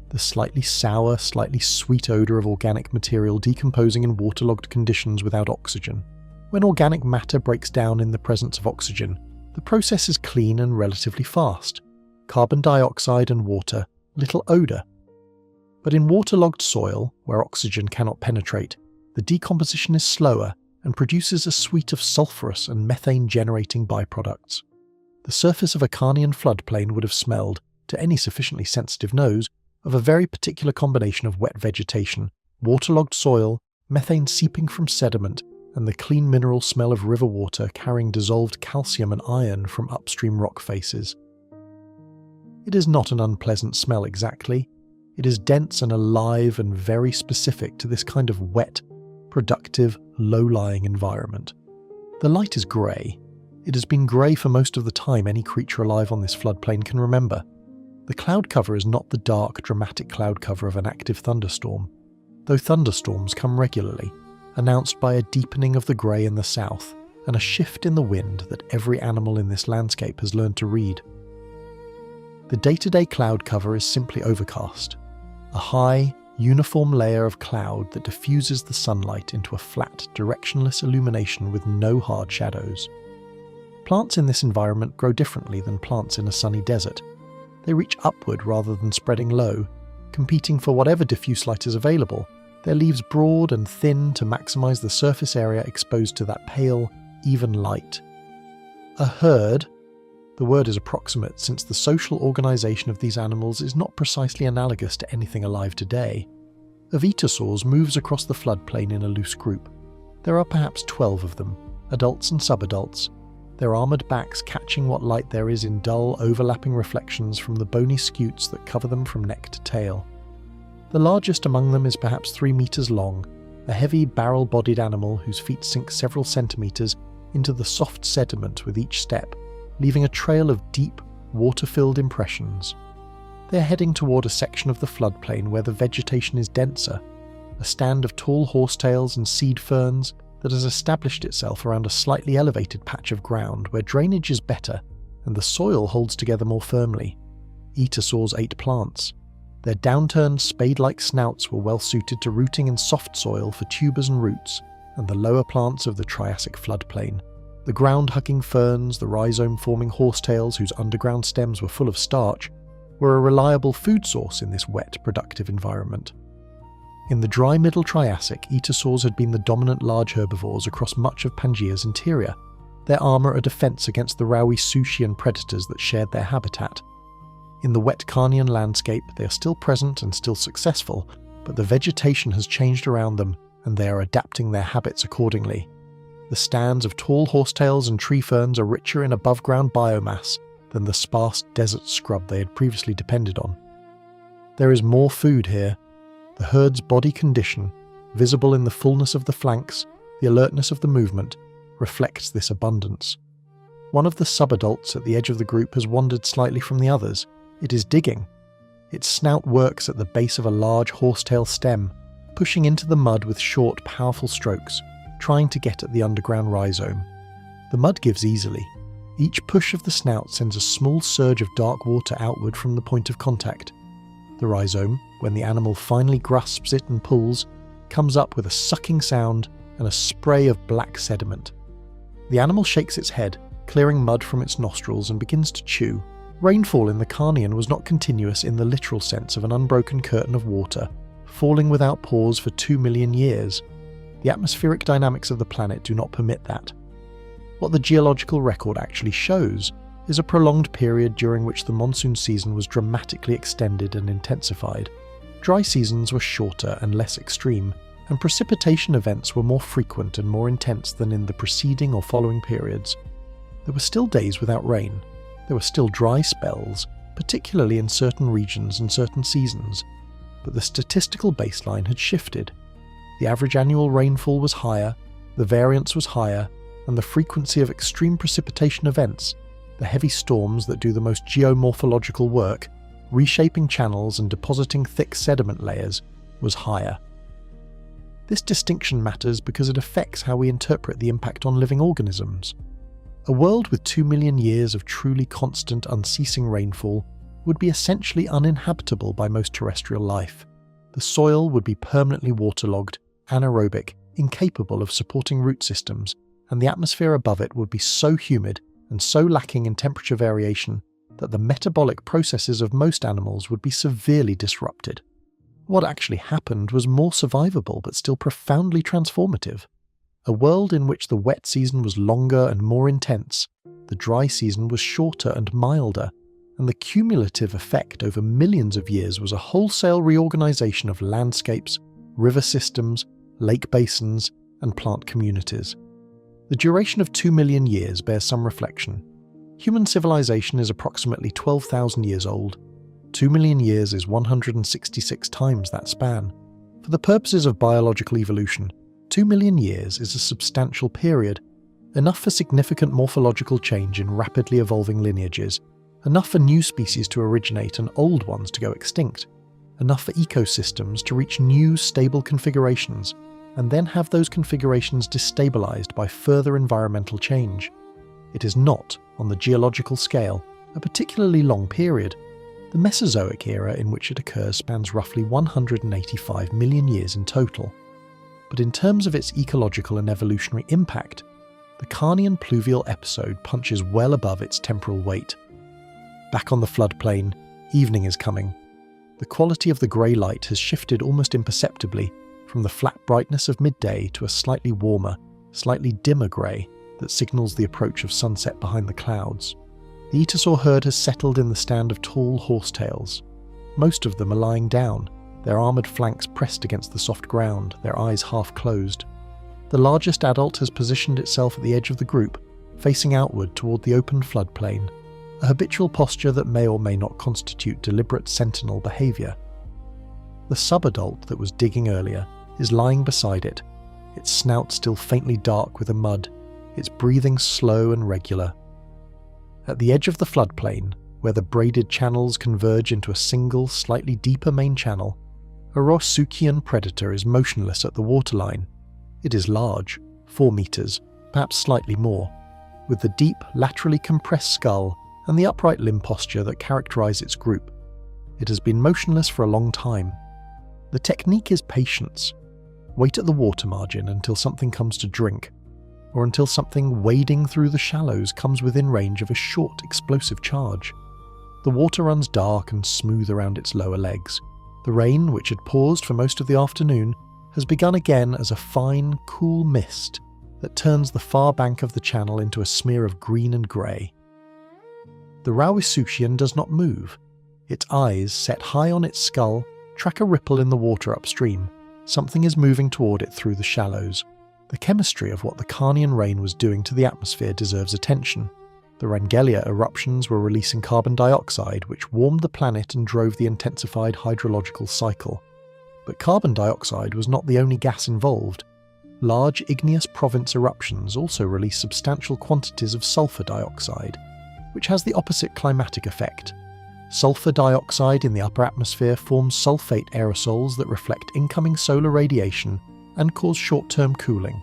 the slightly sour, slightly sweet odour of organic material decomposing in waterlogged conditions without oxygen. When organic matter breaks down in the presence of oxygen, the process is clean and relatively fast. Carbon dioxide and water, little odour. But in waterlogged soil, where oxygen cannot penetrate, the decomposition is slower and produces a suite of sulphurous and methane-generating byproducts. The surface of a Carnian floodplain would have smelled, to any sufficiently sensitive nose, of a very particular combination of wet vegetation, waterlogged soil, methane seeping from sediment, and the clean mineral smell of river water carrying dissolved calcium and iron from upstream rock faces. It is not an unpleasant smell exactly. It is dense and alive and very specific to this kind of wet, productive, low-lying environment. The light is grey. It has been grey for most of the time any creature alive on this floodplain can remember. The cloud cover is not the dark, dramatic cloud cover of an active thunderstorm, though thunderstorms come regularly, announced by a deepening of the grey in the south and a shift in the wind that every animal in this landscape has learned to read. The day-to-day cloud cover is simply overcast, a high, uniform layer of cloud that diffuses the sunlight into a flat, directionless illumination with no hard shadows. Plants in this environment grow differently than plants in a sunny desert. They reach upward rather than spreading low, competing for whatever diffuse light is available, their leaves broad and thin to maximize the surface area exposed to that pale, even light. A herd, The word is approximate since the social organisation of these animals is not precisely analogous to anything alive today. Avitosaurs moves across the floodplain in a loose group. There are perhaps 12 of them, adults and subadults, their armoured backs catching what light there is in dull, overlapping reflections from the bony scutes that cover them from neck to tail. The largest among them is perhaps 3 metres long, a heavy, barrel-bodied animal whose feet sink several centimetres into the soft sediment with each step, leaving a trail of deep, water-filled impressions. They are heading toward a section of the floodplain where the vegetation is denser, a stand of tall horsetails and seed ferns that has established itself around a slightly elevated patch of ground where drainage is better and the soil holds together more firmly. Etosaurs ate plants. Their downturned spade-like snouts were well suited to rooting in soft soil for tubers and roots, and the lower plants of the Triassic floodplain. The ground-hugging ferns, the rhizome-forming horsetails whose underground stems were full of starch, were a reliable food source in this wet, productive environment. In the dry Middle Triassic, Etosaurs had been the dominant large herbivores across much of Pangaea's interior, their armour a defence against the Rauisuchian predators that shared their habitat. In the wet Carnian landscape, they are still present and still successful, but the vegetation has changed around them, and they are adapting their habits accordingly. The stands of tall horsetails and tree ferns are richer in above-ground biomass than the sparse desert scrub they had previously depended on. There is more food here. The herd's body condition, visible in the fullness of the flanks, the alertness of the movement, reflects this abundance. One of the subadults at the edge of the group has wandered slightly from the others. It is digging. Its snout works at the base of a large horsetail stem, pushing into the mud with short, powerful strokes, trying to get at the underground rhizome. The mud gives easily. Each push of the snout sends a small surge of dark water outward from the point of contact. The rhizome, when the animal finally grasps it and pulls, comes up with a sucking sound and a spray of black sediment. The animal shakes its head, clearing mud from its nostrils, and begins to chew. Rainfall in the Carnian was not continuous in the literal sense of an unbroken curtain of water, falling without pause for 2 million years. The atmospheric dynamics of the planet do not permit that. What the geological record actually shows is a prolonged period during which the monsoon season was dramatically extended and intensified. Dry seasons were shorter and less extreme, and precipitation events were more frequent and more intense than in the preceding or following periods. There were still days without rain. There were still dry spells, particularly in certain regions and certain seasons, but the statistical baseline had shifted. The average annual rainfall was higher, the variance was higher, and the frequency of extreme precipitation events, the heavy storms that do the most geomorphological work, reshaping channels and depositing thick sediment layers, was higher. This distinction matters because it affects how we interpret the impact on living organisms. A world with 2 million years of truly constant, unceasing rainfall would be essentially uninhabitable by most terrestrial life. The soil would be permanently waterlogged, anaerobic, incapable of supporting root systems, and the atmosphere above it would be so humid and so lacking in temperature variation that the metabolic processes of most animals would be severely disrupted. What actually happened was more survivable but still profoundly transformative. A world in which the wet season was longer and more intense, the dry season was shorter and milder, and the cumulative effect over millions of years was a wholesale reorganization of landscapes, river systems, lake basins, and plant communities. The duration of 2 million years bears some reflection. Human civilization is approximately 12,000 years old. 2 million years is 166 times that span. For the purposes of biological evolution, 2 million years is a substantial period, enough for significant morphological change in rapidly evolving lineages, enough for new species to originate and old ones to go extinct, enough for ecosystems to reach new, stable configurations, and then have those configurations destabilized by further environmental change. It is not, on the geological scale, a particularly long period. The Mesozoic era in which it occurs spans roughly 185 million years in total. But in terms of its ecological and evolutionary impact, the Carnian pluvial episode punches well above its temporal weight. Back on the floodplain, evening is coming. The quality of the grey light has shifted almost imperceptibly from the flat brightness of midday to a slightly warmer, slightly dimmer grey that signals the approach of sunset behind the clouds. The Etasaur herd has settled in the stand of tall horsetails. Most of them are lying down, their armoured flanks pressed against the soft ground, their eyes half closed. The largest adult has positioned itself at the edge of the group, facing outward toward the open floodplain, a habitual posture that may or may not constitute deliberate sentinel behaviour. The sub-adult that was digging earlier is lying beside it, its snout still faintly dark with the mud, its breathing slow and regular. At the edge of the floodplain, where the braided channels converge into a single, slightly deeper main channel, a Rauisuchian predator is motionless at the waterline. It is large, 4 meters, perhaps slightly more, with the deep, laterally compressed skull and the upright limb posture that characterize its group. It has been motionless for a long time. The technique is patience. Wait at the water margin until something comes to drink, or until something wading through the shallows comes within range of a short, explosive charge. The water runs dark and smooth around its lower legs. The rain, which had paused for most of the afternoon, has begun again as a fine, cool mist that turns the far bank of the channel into a smear of green and grey. The Rauisuchian does not move. Its eyes, set high on its skull, track a ripple in the water upstream. Something is moving toward it through the shallows. The chemistry of what the Carnian rain was doing to the atmosphere deserves attention. The Rangelia eruptions were releasing carbon dioxide, which warmed the planet and drove the intensified hydrological cycle. But carbon dioxide was not the only gas involved. Large igneous province eruptions also release substantial quantities of sulfur dioxide, which has the opposite climatic effect. Sulfur dioxide in the upper atmosphere forms sulfate aerosols that reflect incoming solar radiation and cause short-term cooling.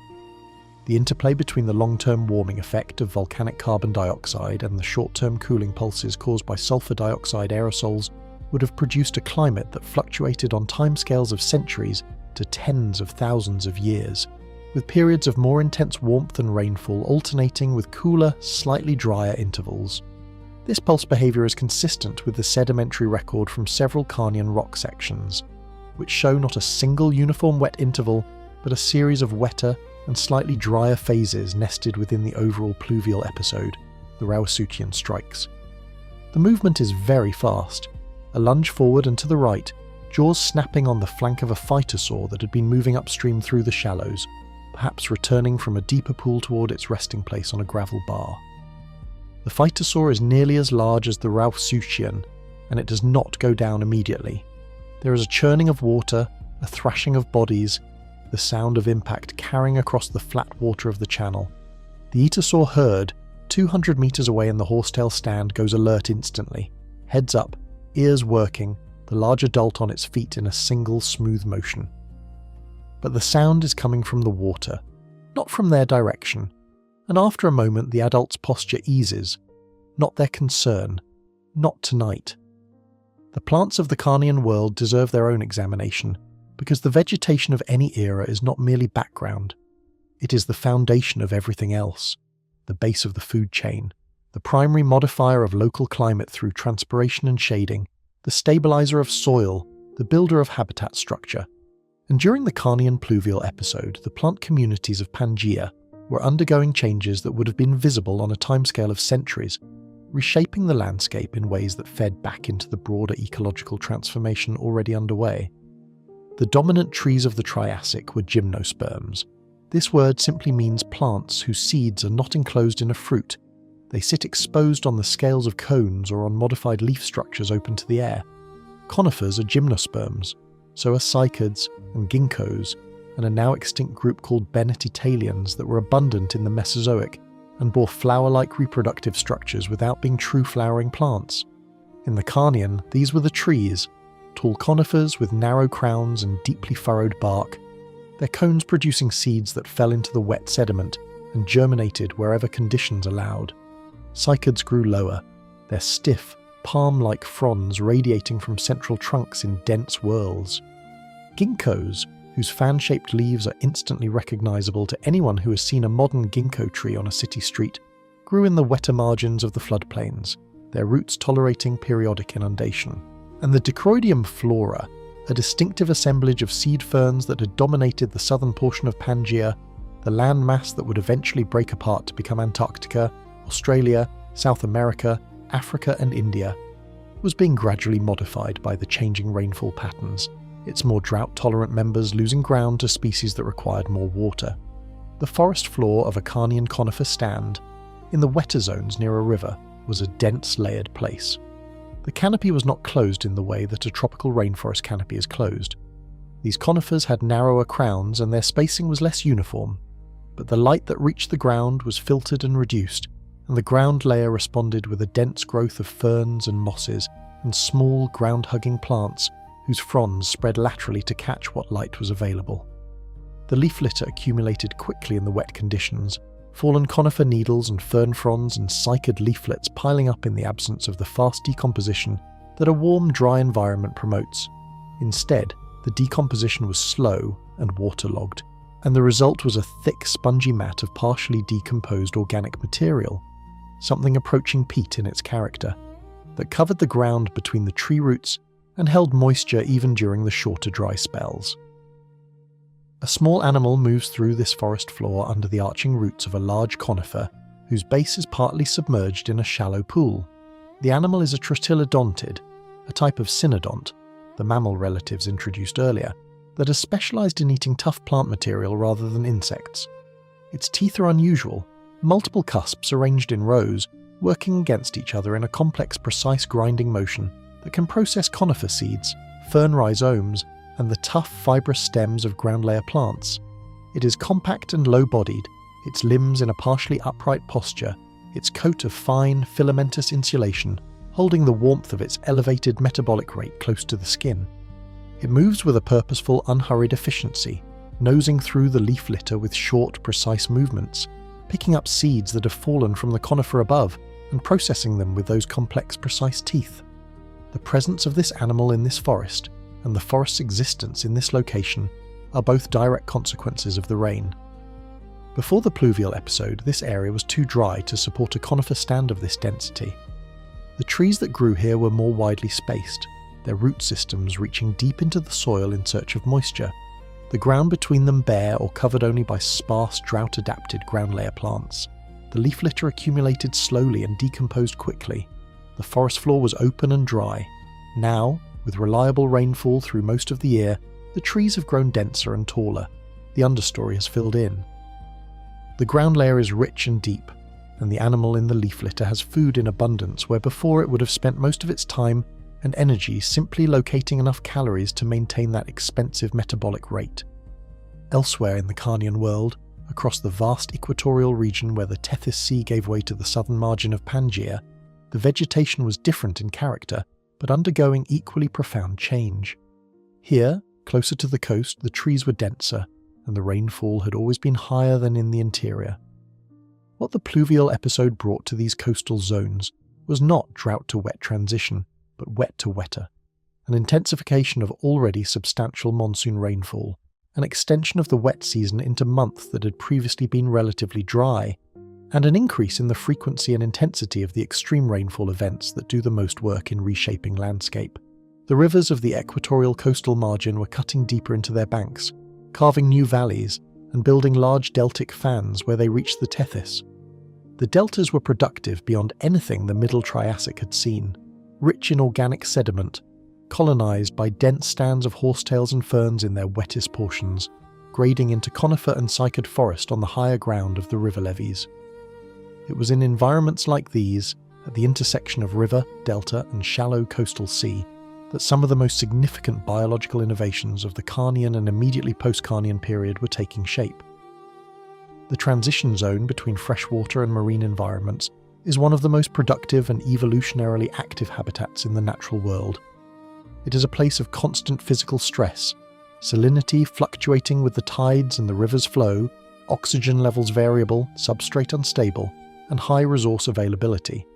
The interplay between the long-term warming effect of volcanic carbon dioxide and the short-term cooling pulses caused by sulfur dioxide aerosols would have produced a climate that fluctuated on timescales of centuries to tens of thousands of years, with periods of more intense warmth and rainfall alternating with cooler, slightly drier intervals. This pulse behaviour is consistent with the sedimentary record from several Carnian rock sections, which show not a single uniform wet interval, but a series of wetter and slightly drier phases nested within the overall pluvial episode, the Rauisuchian strikes. The movement is very fast, a lunge forward and to the right, jaws snapping on the flank of a phytosaur that had been moving upstream through the shallows, perhaps returning from a deeper pool toward its resting place on a gravel bar. The phytosaur is nearly as large as the Rauisuchian, and it does not go down immediately. There is a churning of water, a thrashing of bodies, the sound of impact carrying across the flat water of the channel. The Etasaur herd, 200 meters away in the horsetail stand, goes alert instantly, heads up, ears working, the large adult on its feet in a single smooth motion. But the sound is coming from the water, not from their direction, and after a moment the adult's posture eases. Not their concern, not tonight. The plants of the Carnian world deserve their own examination, because the vegetation of any era is not merely background. It is the foundation of everything else, the base of the food chain, the primary modifier of local climate through transpiration and shading, the stabilizer of soil, the builder of habitat structure. And during the Carnian pluvial episode, the plant communities of Pangaea were undergoing changes that would have been visible on a timescale of centuries, reshaping the landscape in ways that fed back into the broader ecological transformation already underway. The dominant trees of the Triassic were gymnosperms. This word simply means plants whose seeds are not enclosed in a fruit. They sit exposed on the scales of cones or on modified leaf structures open to the air. Conifers are gymnosperms, so are cycads and ginkgos, and a now extinct group called Bennettitalians that were abundant in the Mesozoic and bore flower-like reproductive structures without being true flowering plants. In the Carnian, these were the trees, tall conifers with narrow crowns and deeply furrowed bark, their cones producing seeds that fell into the wet sediment and germinated wherever conditions allowed. Cycads grew lower, their stiff, palm-like fronds radiating from central trunks in dense whorls. Ginkgos, whose fan-shaped leaves are instantly recognizable to anyone who has seen a modern ginkgo tree on a city street, grew in the wetter margins of the floodplains, their roots tolerating periodic inundation. And the Dicroidium flora, a distinctive assemblage of seed ferns that had dominated the southern portion of Pangaea, the landmass that would eventually break apart to become Antarctica, Australia, South America, Africa and India, was being gradually modified by the changing rainfall patterns, its more drought-tolerant members losing ground to species that required more water. The forest floor of a Carnian conifer stand, in the wetter zones near a river, was a dense layered place. The canopy was not closed in the way that a tropical rainforest canopy is closed. These conifers had narrower crowns and their spacing was less uniform, but the light that reached the ground was filtered and reduced, and the ground layer responded with a dense growth of ferns and mosses and small ground-hugging plants whose fronds spread laterally to catch what light was available. The leaf litter accumulated quickly in the wet conditions, fallen conifer needles and fern fronds and cycad leaflets piling up in the absence of the fast decomposition that a warm, dry environment promotes. Instead, the decomposition was slow and waterlogged, and the result was a thick, spongy mat of partially decomposed organic material, something approaching peat in its character, that covered the ground between the tree roots and held moisture even during the shorter dry spells. A small animal moves through this forest floor under the arching roots of a large conifer whose base is partly submerged in a shallow pool. The animal is a trotilodontid, a type of cynodont, the mammal relatives introduced earlier, that are specialized in eating tough plant material rather than insects. Its teeth are unusual, multiple cusps arranged in rows, working against each other in a complex, precise grinding motion that can process conifer seeds, fern rhizomes, and the tough, fibrous stems of ground layer plants. It is compact and low-bodied, its limbs in a partially upright posture, its coat of fine, filamentous insulation, holding the warmth of its elevated metabolic rate close to the skin. It moves with a purposeful, unhurried efficiency, nosing through the leaf litter with short, precise movements, picking up seeds that have fallen from the conifer above and processing them with those complex, precise teeth. The presence of this animal in this forest and the forest's existence in this location are both direct consequences of the rain. Before the pluvial episode, this area was too dry to support a conifer stand of this density. The trees that grew here were more widely spaced, their root systems reaching deep into the soil in search of moisture, the ground between them bare or covered only by sparse, drought-adapted ground layer plants. The leaf litter accumulated slowly and decomposed quickly. The forest floor was open and dry. Now, with reliable rainfall through most of the year, the trees have grown denser and taller. The understory has filled in. The ground layer is rich and deep, and the animal in the leaf litter has food in abundance where before it would have spent most of its time and energy simply locating enough calories to maintain that expensive metabolic rate. Elsewhere in the Carnian world, across the vast equatorial region where the Tethys Sea gave way to the southern margin of Pangaea, the vegetation was different in character, but undergoing equally profound change. Here, closer to the coast, the trees were denser, and the rainfall had always been higher than in the interior. What the pluvial episode brought to these coastal zones was not drought to wet transition, but wet to wetter, an intensification of already substantial monsoon rainfall, an extension of the wet season into months that had previously been relatively dry, and an increase in the frequency and intensity of the extreme rainfall events that do the most work in reshaping landscape. The rivers of the equatorial coastal margin were cutting deeper into their banks, carving new valleys, and building large deltic fans where they reached the Tethys. The deltas were productive beyond anything the Middle Triassic had seen, rich in organic sediment, colonized by dense stands of horsetails and ferns in their wettest portions, grading into conifer and cycad forest on the higher ground of the river levees. It was in environments like these, at the intersection of river, delta, and shallow coastal sea, that some of the most significant biological innovations of the Carnian and immediately post-Carnian period were taking shape. The transition zone between freshwater and marine environments is one of the most productive and evolutionarily active habitats in the natural world. It is a place of constant physical stress, salinity fluctuating with the tides and the river's flow, oxygen levels variable, substrate unstable, and high resource availability.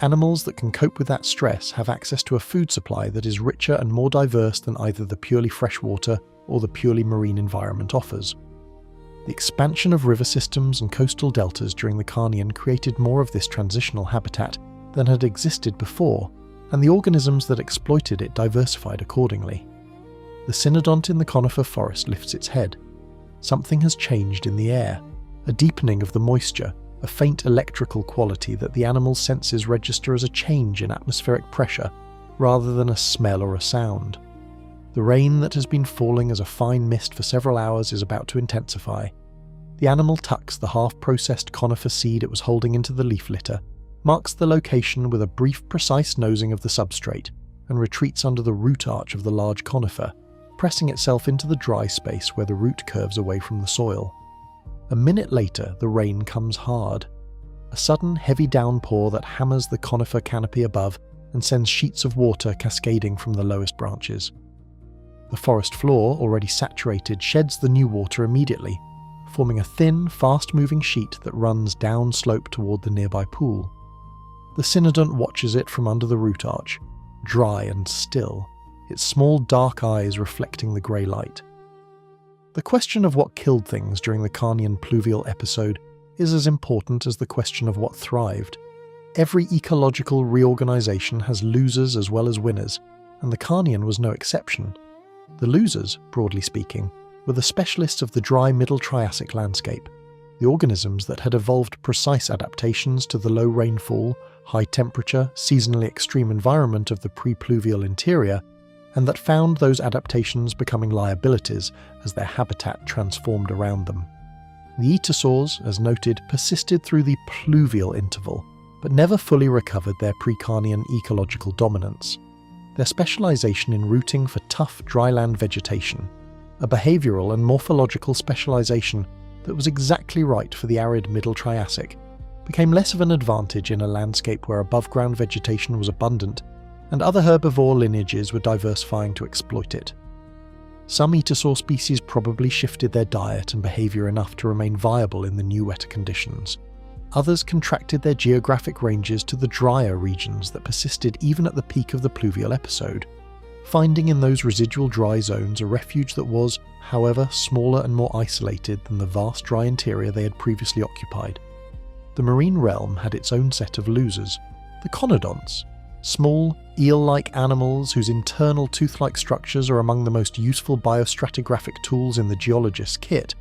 Animals that can cope with that stress have access to a food supply that is richer and more diverse than either the purely freshwater or the purely marine environment offers. The expansion of river systems and coastal deltas during the Carnian created more of this transitional habitat than had existed before, and the organisms that exploited it diversified accordingly. The cynodont in the conifer forest lifts its head. Something has changed in the air, a deepening of the moisture, a faint electrical quality that the animal's senses register as a change in atmospheric pressure rather than a smell or a sound. The rain that has been falling as a fine mist for several hours is about to intensify. The animal tucks the half-processed conifer seed it was holding into the leaf litter, marks the location with a brief, precise nosing of the substrate, and retreats under the root arch of the large conifer, pressing itself into the dry space where the root curves away from the soil. A minute later, the rain comes hard. A sudden, heavy downpour that hammers the conifer canopy above and sends sheets of water cascading from the lowest branches. The forest floor, already saturated, sheds the new water immediately, forming a thin, fast-moving sheet that runs downslope toward the nearby pool. The cynodont watches it from under the root arch, dry and still, its small dark eyes reflecting the grey light. The question of what killed things during the Carnian pluvial episode is as important as the question of what thrived. Every ecological reorganisation has losers as well as winners, and the Carnian was no exception. The losers, broadly speaking, were the specialists of the dry Middle Triassic landscape, the organisms that had evolved precise adaptations to the low rainfall, high temperature, seasonally extreme environment of the pre-pluvial interior, and that found those adaptations becoming liabilities as their habitat transformed around them. The etosaurs, as noted, persisted through the pluvial interval, but never fully recovered their pre-Carnian ecological dominance. Their specialisation in rooting for tough dryland vegetation, a behavioural and morphological specialisation that was exactly right for the arid Middle Triassic, became less of an advantage in a landscape where above-ground vegetation was abundant and other herbivore lineages were diversifying to exploit it. Some etosaur species probably shifted their diet and behaviour enough to remain viable in the new wetter conditions. Others contracted their geographic ranges to the drier regions that persisted even at the peak of the pluvial episode, finding in those residual dry zones a refuge that was, however, smaller and more isolated than the vast dry interior they had previously occupied. The marine realm had its own set of losers, the conodonts, small, eel-like animals whose internal tooth-like structures are among the most useful biostratigraphic tools in the geologist's kit,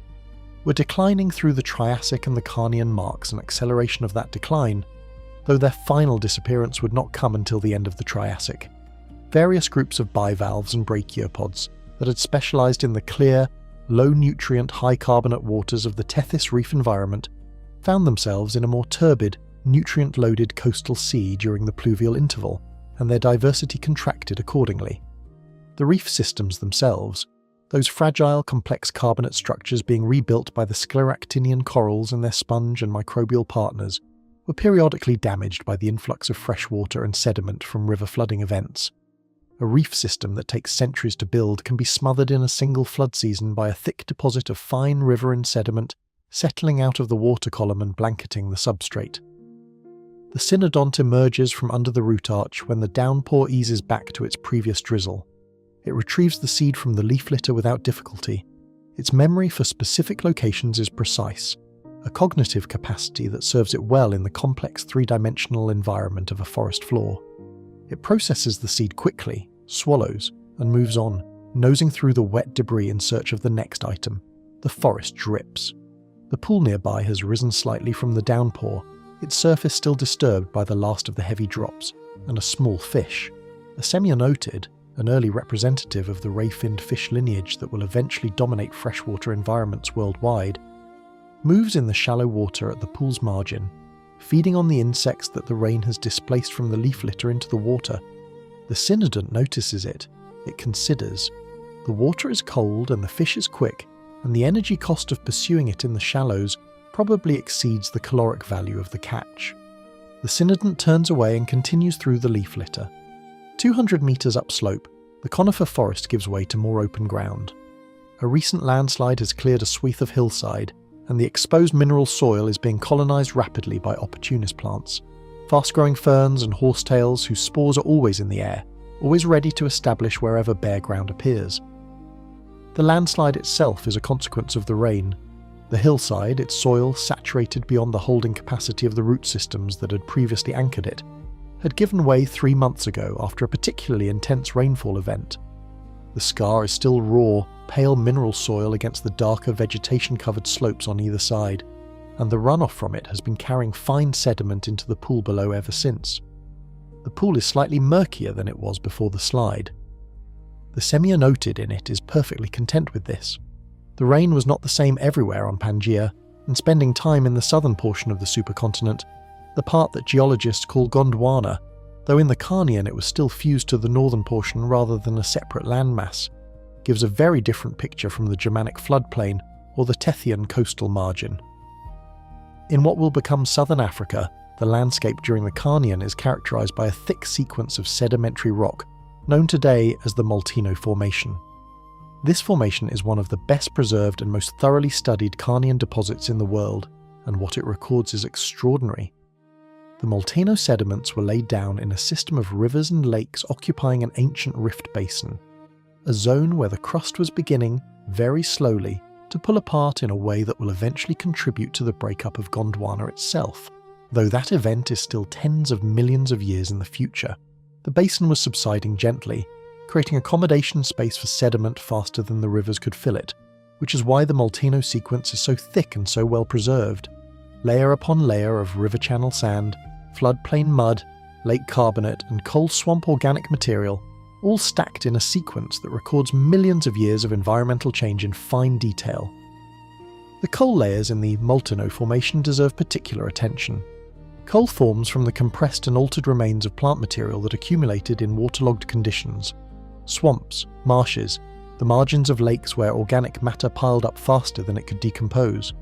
were declining through the Triassic and the Carnian marks an acceleration of that decline, though their final disappearance would not come until the end of the Triassic. Various groups of bivalves and brachiopods that had specialised in the clear, low-nutrient, high-carbonate waters of the Tethys Reef environment found themselves in a more turbid, nutrient-loaded coastal sea during the pluvial interval, and their diversity contracted accordingly. The reef systems themselves, those fragile, complex carbonate structures being rebuilt by the scleractinian corals and their sponge and microbial partners, were periodically damaged by the influx of fresh water and sediment from river flooding events. A reef system that takes centuries to build can be smothered in a single flood season by a thick deposit of fine riverine sediment settling out of the water column and blanketing the substrate. The cynodont emerges from under the root arch when the downpour eases back to its previous drizzle. It retrieves the seed from the leaf litter without difficulty. Its memory for specific locations is precise, a cognitive capacity that serves it well in the complex three-dimensional environment of a forest floor. It processes the seed quickly, swallows, and moves on, nosing through the wet debris in search of the next item. The forest drips. The pool nearby has risen slightly from the downpour, its surface still disturbed by the last of the heavy drops, and a small fish, a semionotid, an early representative of the ray-finned fish lineage that will eventually dominate freshwater environments worldwide, moves in the shallow water at the pool's margin, feeding on the insects that the rain has displaced from the leaf litter into the water. The cynodont notices it. It considers. The water is cold and the fish is quick, and the energy cost of pursuing it in the shallows probably exceeds the caloric value of the catch. The cynodont turns away and continues through the leaf litter. 200 metres upslope, the conifer forest gives way to more open ground. A recent landslide has cleared a swathe of hillside, and the exposed mineral soil is being colonised rapidly by opportunist plants, fast-growing ferns and horsetails whose spores are always in the air, always ready to establish wherever bare ground appears. The landslide itself is a consequence of the rain. The hillside, its soil saturated beyond the holding capacity of the root systems that had previously anchored it, had given way 3 months ago after a particularly intense rainfall event. The scar is still raw, pale mineral soil against the darker vegetation-covered slopes on either side, and the runoff from it has been carrying fine sediment into the pool below ever since. The pool is slightly murkier than it was before the slide. The Semia noted in it is perfectly content with this. The rain was not the same everywhere on Pangaea, and spending time in the southern portion of the supercontinent, the part that geologists call Gondwana, though in the Carnian it was still fused to the northern portion rather than a separate landmass, gives a very different picture from the Germanic floodplain or the Tethyan coastal margin. In what will become southern Africa, the landscape during the Carnian is characterized by a thick sequence of sedimentary rock, known today as the Molteno Formation. This formation is one of the best preserved and most thoroughly studied Carnian deposits in the world, and what it records is extraordinary. The Molteno sediments were laid down in a system of rivers and lakes occupying an ancient rift basin, a zone where the crust was beginning, very slowly, to pull apart in a way that will eventually contribute to the breakup of Gondwana itself, though that event is still tens of millions of years in the future. The basin was subsiding gently, creating accommodation space for sediment faster than the rivers could fill it, which is why the Molteno sequence is so thick and so well preserved. Layer upon layer of river channel sand, floodplain mud, lake carbonate, and coal swamp organic material, all stacked in a sequence that records millions of years of environmental change in fine detail. The coal layers in the Molteno Formation deserve particular attention. Coal forms from the compressed and altered remains of plant material that accumulated in waterlogged conditions. Swamps, marshes, the margins of lakes where organic matter piled up faster than it could decompose.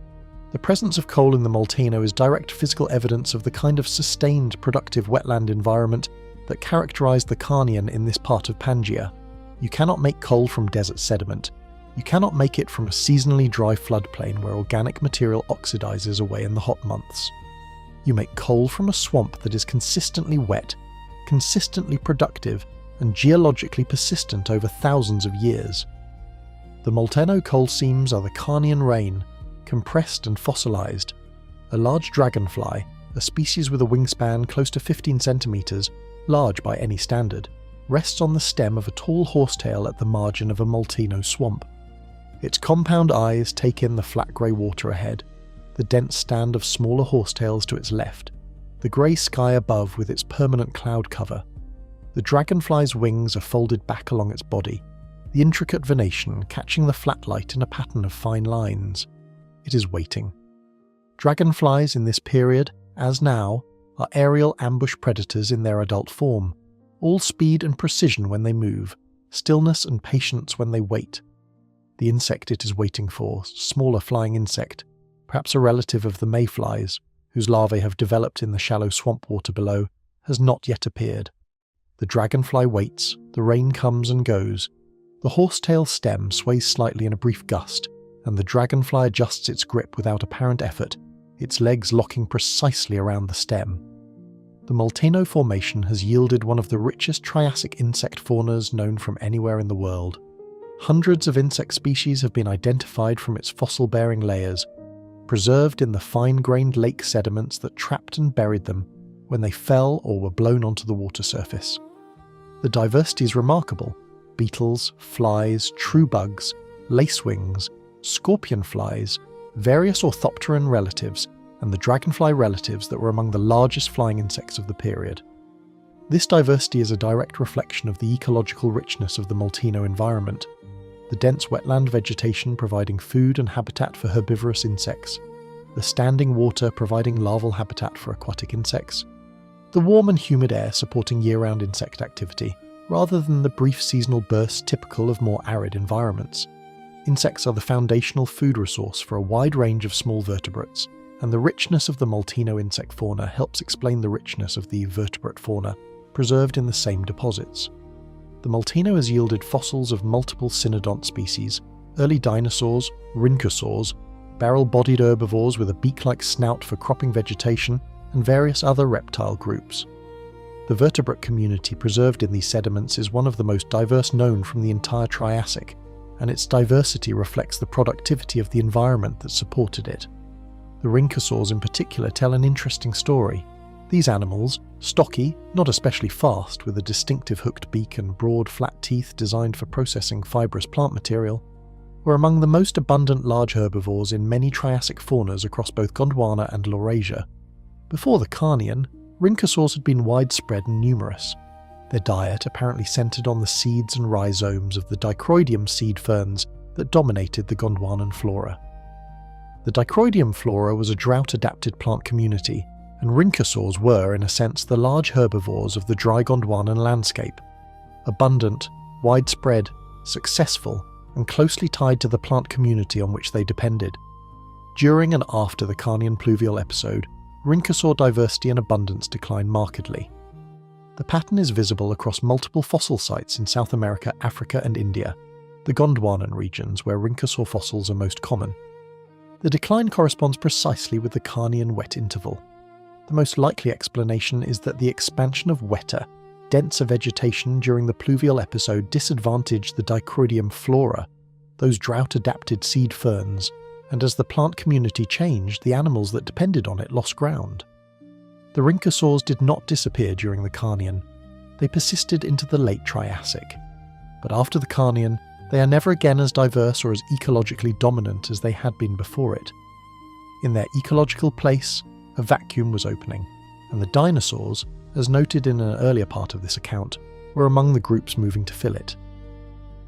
The presence of coal in the Molteno is direct physical evidence of the kind of sustained, productive wetland environment that characterized the Carnian in this part of Pangaea. You cannot make coal from desert sediment. You cannot make it from a seasonally dry floodplain where organic material oxidizes away in the hot months. You make coal from a swamp that is consistently wet, consistently productive, and geologically persistent over thousands of years. The Molteno coal seams are the Carnian rain, compressed and fossilized. A large dragonfly, a species with a wingspan close to 15 centimeters, large by any standard, rests on the stem of a tall horsetail at the margin of a Molteno swamp. Its compound eyes take in the flat grey water ahead, the dense stand of smaller horsetails to its left, the grey sky above with its permanent cloud cover. The dragonfly's wings are folded back along its body, the intricate venation catching the flat light in a pattern of fine lines. It is waiting. Dragonflies in this period, as now, are aerial ambush predators in their adult form, all speed and precision when they move, stillness and patience when they wait. The insect it is waiting for, smaller flying insect, perhaps a relative of the mayflies, whose larvae have developed in the shallow swamp water below, has not yet appeared. The dragonfly waits, the rain comes and goes. The horsetail stem sways slightly in a brief gust, and the dragonfly adjusts its grip without apparent effort, its legs locking precisely around the stem. The Molteno Formation has yielded one of the richest Triassic insect faunas known from anywhere in the world. Hundreds of insect species have been identified from its fossil-bearing layers, preserved in the fine-grained lake sediments that trapped and buried them when they fell or were blown onto the water surface. The diversity is remarkable. Beetles, flies, true bugs, lacewings, scorpion flies, various orthopteran relatives, and the dragonfly relatives that were among the largest flying insects of the period. This diversity is a direct reflection of the ecological richness of the Molteno environment, the dense wetland vegetation providing food and habitat for herbivorous insects, the standing water providing larval habitat for aquatic insects, the warm and humid air supporting year-round insect activity, rather than the brief seasonal bursts typical of more arid environments. Insects are the foundational food resource for a wide range of small vertebrates, and the richness of the Molteno insect fauna helps explain the richness of the vertebrate fauna preserved in the same deposits. The Molteno has yielded fossils of multiple cynodont species, early dinosaurs, rhynchosaurs, barrel-bodied herbivores with a beak-like snout for cropping vegetation, and various other reptile groups. The vertebrate community preserved in these sediments is one of the most diverse known from the entire Triassic, and its diversity reflects the productivity of the environment that supported it. The rhynchosaurs in particular tell an interesting story. These animals, stocky, not especially fast, with a distinctive hooked beak and broad flat teeth designed for processing fibrous plant material, were among the most abundant large herbivores in many Triassic faunas across both Gondwana and Laurasia. Before the Carnian, rhynchosaurs had been widespread and numerous. Their diet apparently centred on the seeds and rhizomes of the Dicroidium seed ferns that dominated the Gondwanan flora. The Dicroidium flora was a drought-adapted plant community, and rhynchosaurs were, in a sense, the large herbivores of the dry Gondwanan landscape. Abundant, widespread, successful, and closely tied to the plant community on which they depended. During and after the Carnian pluvial episode, rhynchosaur diversity and abundance declined markedly. The pattern is visible across multiple fossil sites in South America, Africa and India, the Gondwanan regions where rhynchosaur fossils are most common. The decline corresponds precisely with the Carnian wet interval. The most likely explanation is that the expansion of wetter, denser vegetation during the pluvial episode disadvantaged the Dicroidium flora, those drought-adapted seed ferns, and as the plant community changed, the animals that depended on it lost ground. The rhynchosaurs did not disappear during the Carnian. They persisted into the late Triassic. But after the Carnian, they are never again as diverse or as ecologically dominant as they had been before it. In their ecological place, a vacuum was opening, and the dinosaurs, as noted in an earlier part of this account, were among the groups moving to fill it.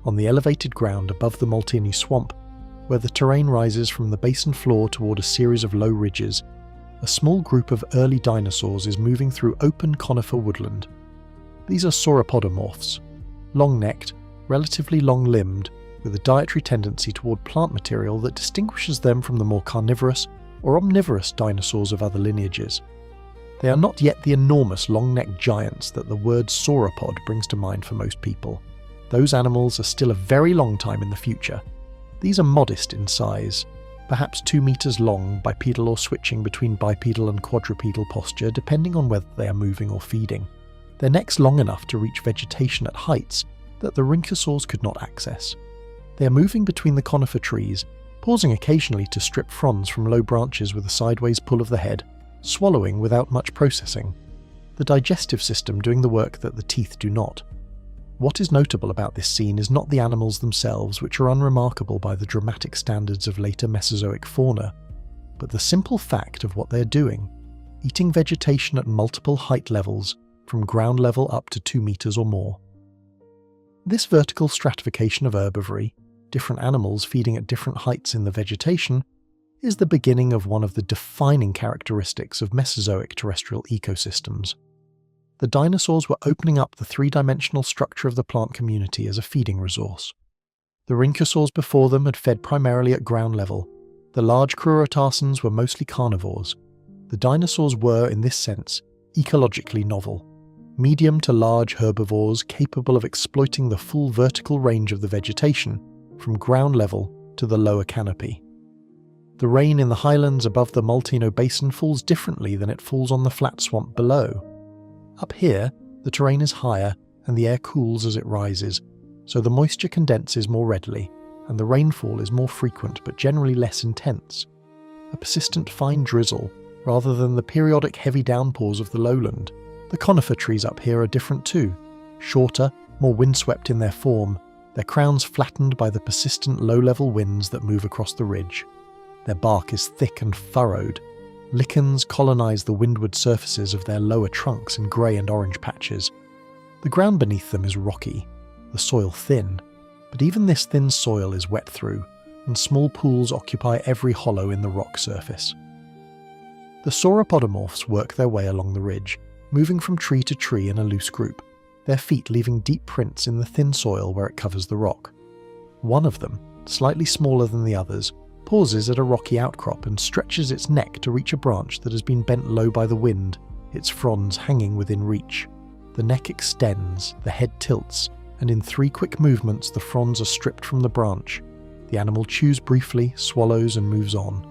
On the elevated ground above the Molteni swamp, where the terrain rises from the basin floor toward a series of low ridges, a small group of early dinosaurs is moving through open conifer woodland. These are sauropodomorphs, long-necked, relatively long-limbed, with a dietary tendency toward plant material that distinguishes them from the more carnivorous or omnivorous dinosaurs of other lineages. They are not yet the enormous long-necked giants that the word sauropod brings to mind for most people. Those animals are still a very long time in the future. These are modest in size, perhaps 2 meters long, bipedal or switching between bipedal and quadrupedal posture depending on whether they are moving or feeding. Their necks long enough to reach vegetation at heights that the rhynchosaurs could not access. They are moving between the conifer trees, pausing occasionally to strip fronds from low branches with a sideways pull of the head, swallowing without much processing, the digestive system doing the work that the teeth do not. What is notable about this scene is not the animals themselves, which are unremarkable by the dramatic standards of later Mesozoic fauna, but the simple fact of what they are doing, eating vegetation at multiple height levels, from ground level up to 2 meters or more. This vertical stratification of herbivory, different animals feeding at different heights in the vegetation, is the beginning of one of the defining characteristics of Mesozoic terrestrial ecosystems. The dinosaurs were opening up the three-dimensional structure of the plant community as a feeding resource. The rhynchosaurs before them had fed primarily at ground level. The large crurotarsans were mostly carnivores. The dinosaurs were, in this sense, ecologically novel. Medium to large herbivores capable of exploiting the full vertical range of the vegetation, from ground level to the lower canopy. The rain in the highlands above the Molteno Basin falls differently than it falls on the flat swamp below. Up here, the terrain is higher and the air cools as it rises, so the moisture condenses more readily, and the rainfall is more frequent but generally less intense. A persistent fine drizzle, rather than the periodic heavy downpours of the lowland. The conifer trees up here are different too, shorter, more windswept in their form, their crowns flattened by the persistent low-level winds that move across the ridge. Their bark is thick and furrowed. Lichens colonize the windward surfaces of their lower trunks in grey and orange patches. The ground beneath them is rocky, the soil thin, but even this thin soil is wet through, and small pools occupy every hollow in the rock surface. The sauropodomorphs work their way along the ridge, moving from tree to tree in a loose group, their feet leaving deep prints in the thin soil where it covers the rock. One of them, slightly smaller than the others, pauses at a rocky outcrop and stretches its neck to reach a branch that has been bent low by the wind, its fronds hanging within reach. The neck extends, the head tilts, and in 3 quick movements the fronds are stripped from the branch. The animal chews briefly, swallows and moves on.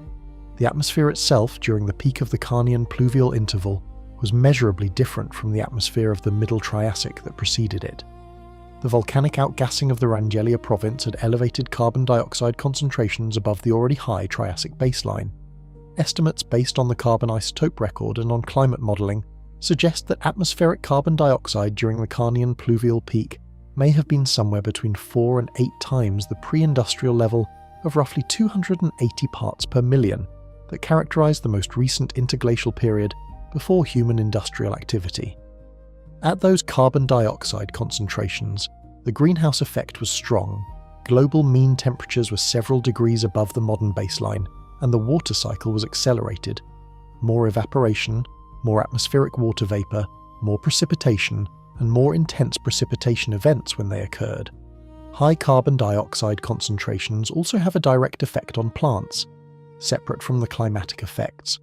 The atmosphere itself during the peak of the Carnian pluvial interval was measurably different from the atmosphere of the Middle Triassic that preceded it. The volcanic outgassing of the Rangelia province had elevated carbon dioxide concentrations above the already high Triassic baseline. Estimates based on the carbon isotope record and on climate modelling suggest that atmospheric carbon dioxide during the Carnian pluvial peak may have been somewhere between 4 and 8 times the pre-industrial level of roughly 280 parts per million that characterized the most recent interglacial period before human industrial activity. At those carbon dioxide concentrations, the greenhouse effect was strong. Global mean temperatures were several degrees above the modern baseline, and the water cycle was accelerated. More evaporation, more atmospheric water vapor, more precipitation, and more intense precipitation events when they occurred. High carbon dioxide concentrations also have a direct effect on plants, separate from the climatic effects.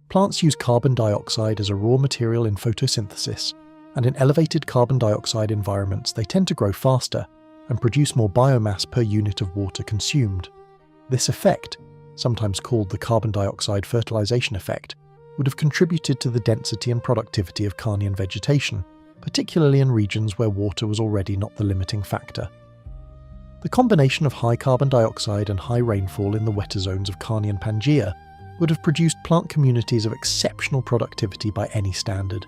Plants use carbon dioxide as a raw material in photosynthesis, and in elevated carbon dioxide environments they tend to grow faster and produce more biomass per unit of water consumed. This effect, sometimes called the carbon dioxide fertilization effect, would have contributed to the density and productivity of Carnian vegetation, particularly in regions where water was already not the limiting factor. The combination of high carbon dioxide and high rainfall in the wetter zones of Carnian Pangaea would have produced plant communities of exceptional productivity by any standard.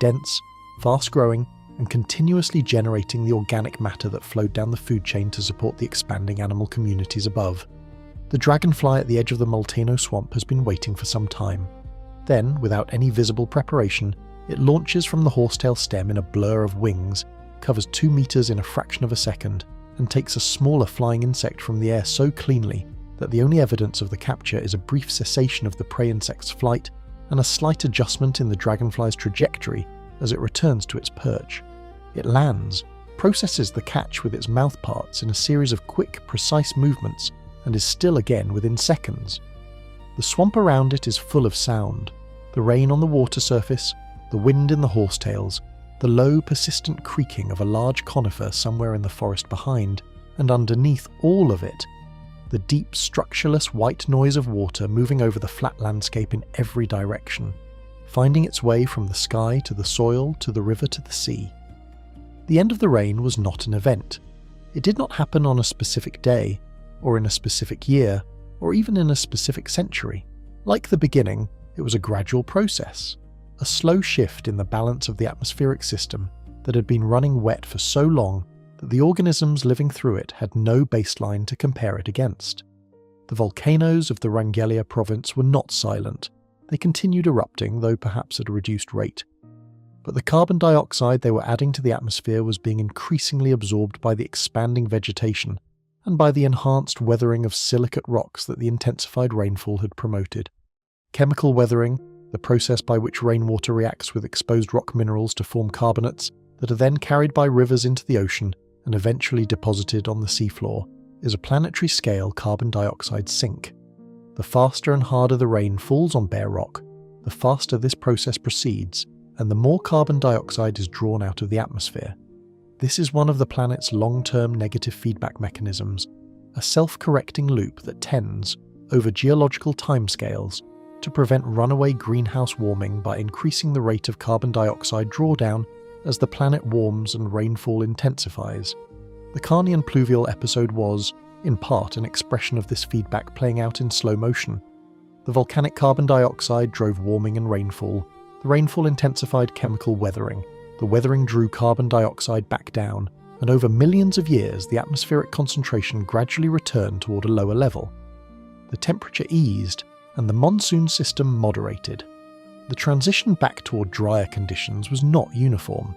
Dense, fast-growing, and continuously generating the organic matter that flowed down the food chain to support the expanding animal communities above. The dragonfly at the edge of the Molteno swamp has been waiting for some time. Then, without any visible preparation, it launches from the horsetail stem in a blur of wings, covers 2 meters in a fraction of a second, and takes a smaller flying insect from the air so cleanly that the only evidence of the capture is a brief cessation of the prey insect's flight and a slight adjustment in the dragonfly's trajectory as it returns to its perch. It lands, processes the catch with its mouth parts in a series of quick, precise movements, and is still again within seconds. The swamp around it is full of sound: the rain on the water surface, the wind in the horsetails, the low, persistent creaking of a large conifer somewhere in the forest behind, and underneath all of it, the deep, structureless white noise of water moving over the flat landscape in every direction, finding its way from the sky to the soil to the river to the sea. The end of the rain was not an event. It did not happen on a specific day, or in a specific year, or even in a specific century. Like the beginning, it was a gradual process, a slow shift in the balance of the atmospheric system that had been running wet for so long that the organisms living through it had no baseline to compare it against. The volcanoes of the Rangelia province were not silent. They continued erupting, though perhaps at a reduced rate. But the carbon dioxide they were adding to the atmosphere was being increasingly absorbed by the expanding vegetation and by the enhanced weathering of silicate rocks that the intensified rainfall had promoted. Chemical weathering, the process by which rainwater reacts with exposed rock minerals to form carbonates that are then carried by rivers into the ocean and eventually deposited on the seafloor, is a planetary scale carbon dioxide sink. The faster and harder the rain falls on bare rock, the faster this process proceeds, and the more carbon dioxide is drawn out of the atmosphere. This is one of the planet's long-term negative feedback mechanisms, a self-correcting loop that tends, over geological timescales, to prevent runaway greenhouse warming by increasing the rate of carbon dioxide drawdown as the planet warms and rainfall intensifies. The Carnian pluvial episode was, in part, an expression of this feedback playing out in slow motion. The volcanic carbon dioxide drove warming and rainfall. The rainfall intensified chemical weathering. The weathering drew carbon dioxide back down, and over millions of years the atmospheric concentration gradually returned toward a lower level. The temperature eased, and the monsoon system moderated. The transition back toward drier conditions was not uniform.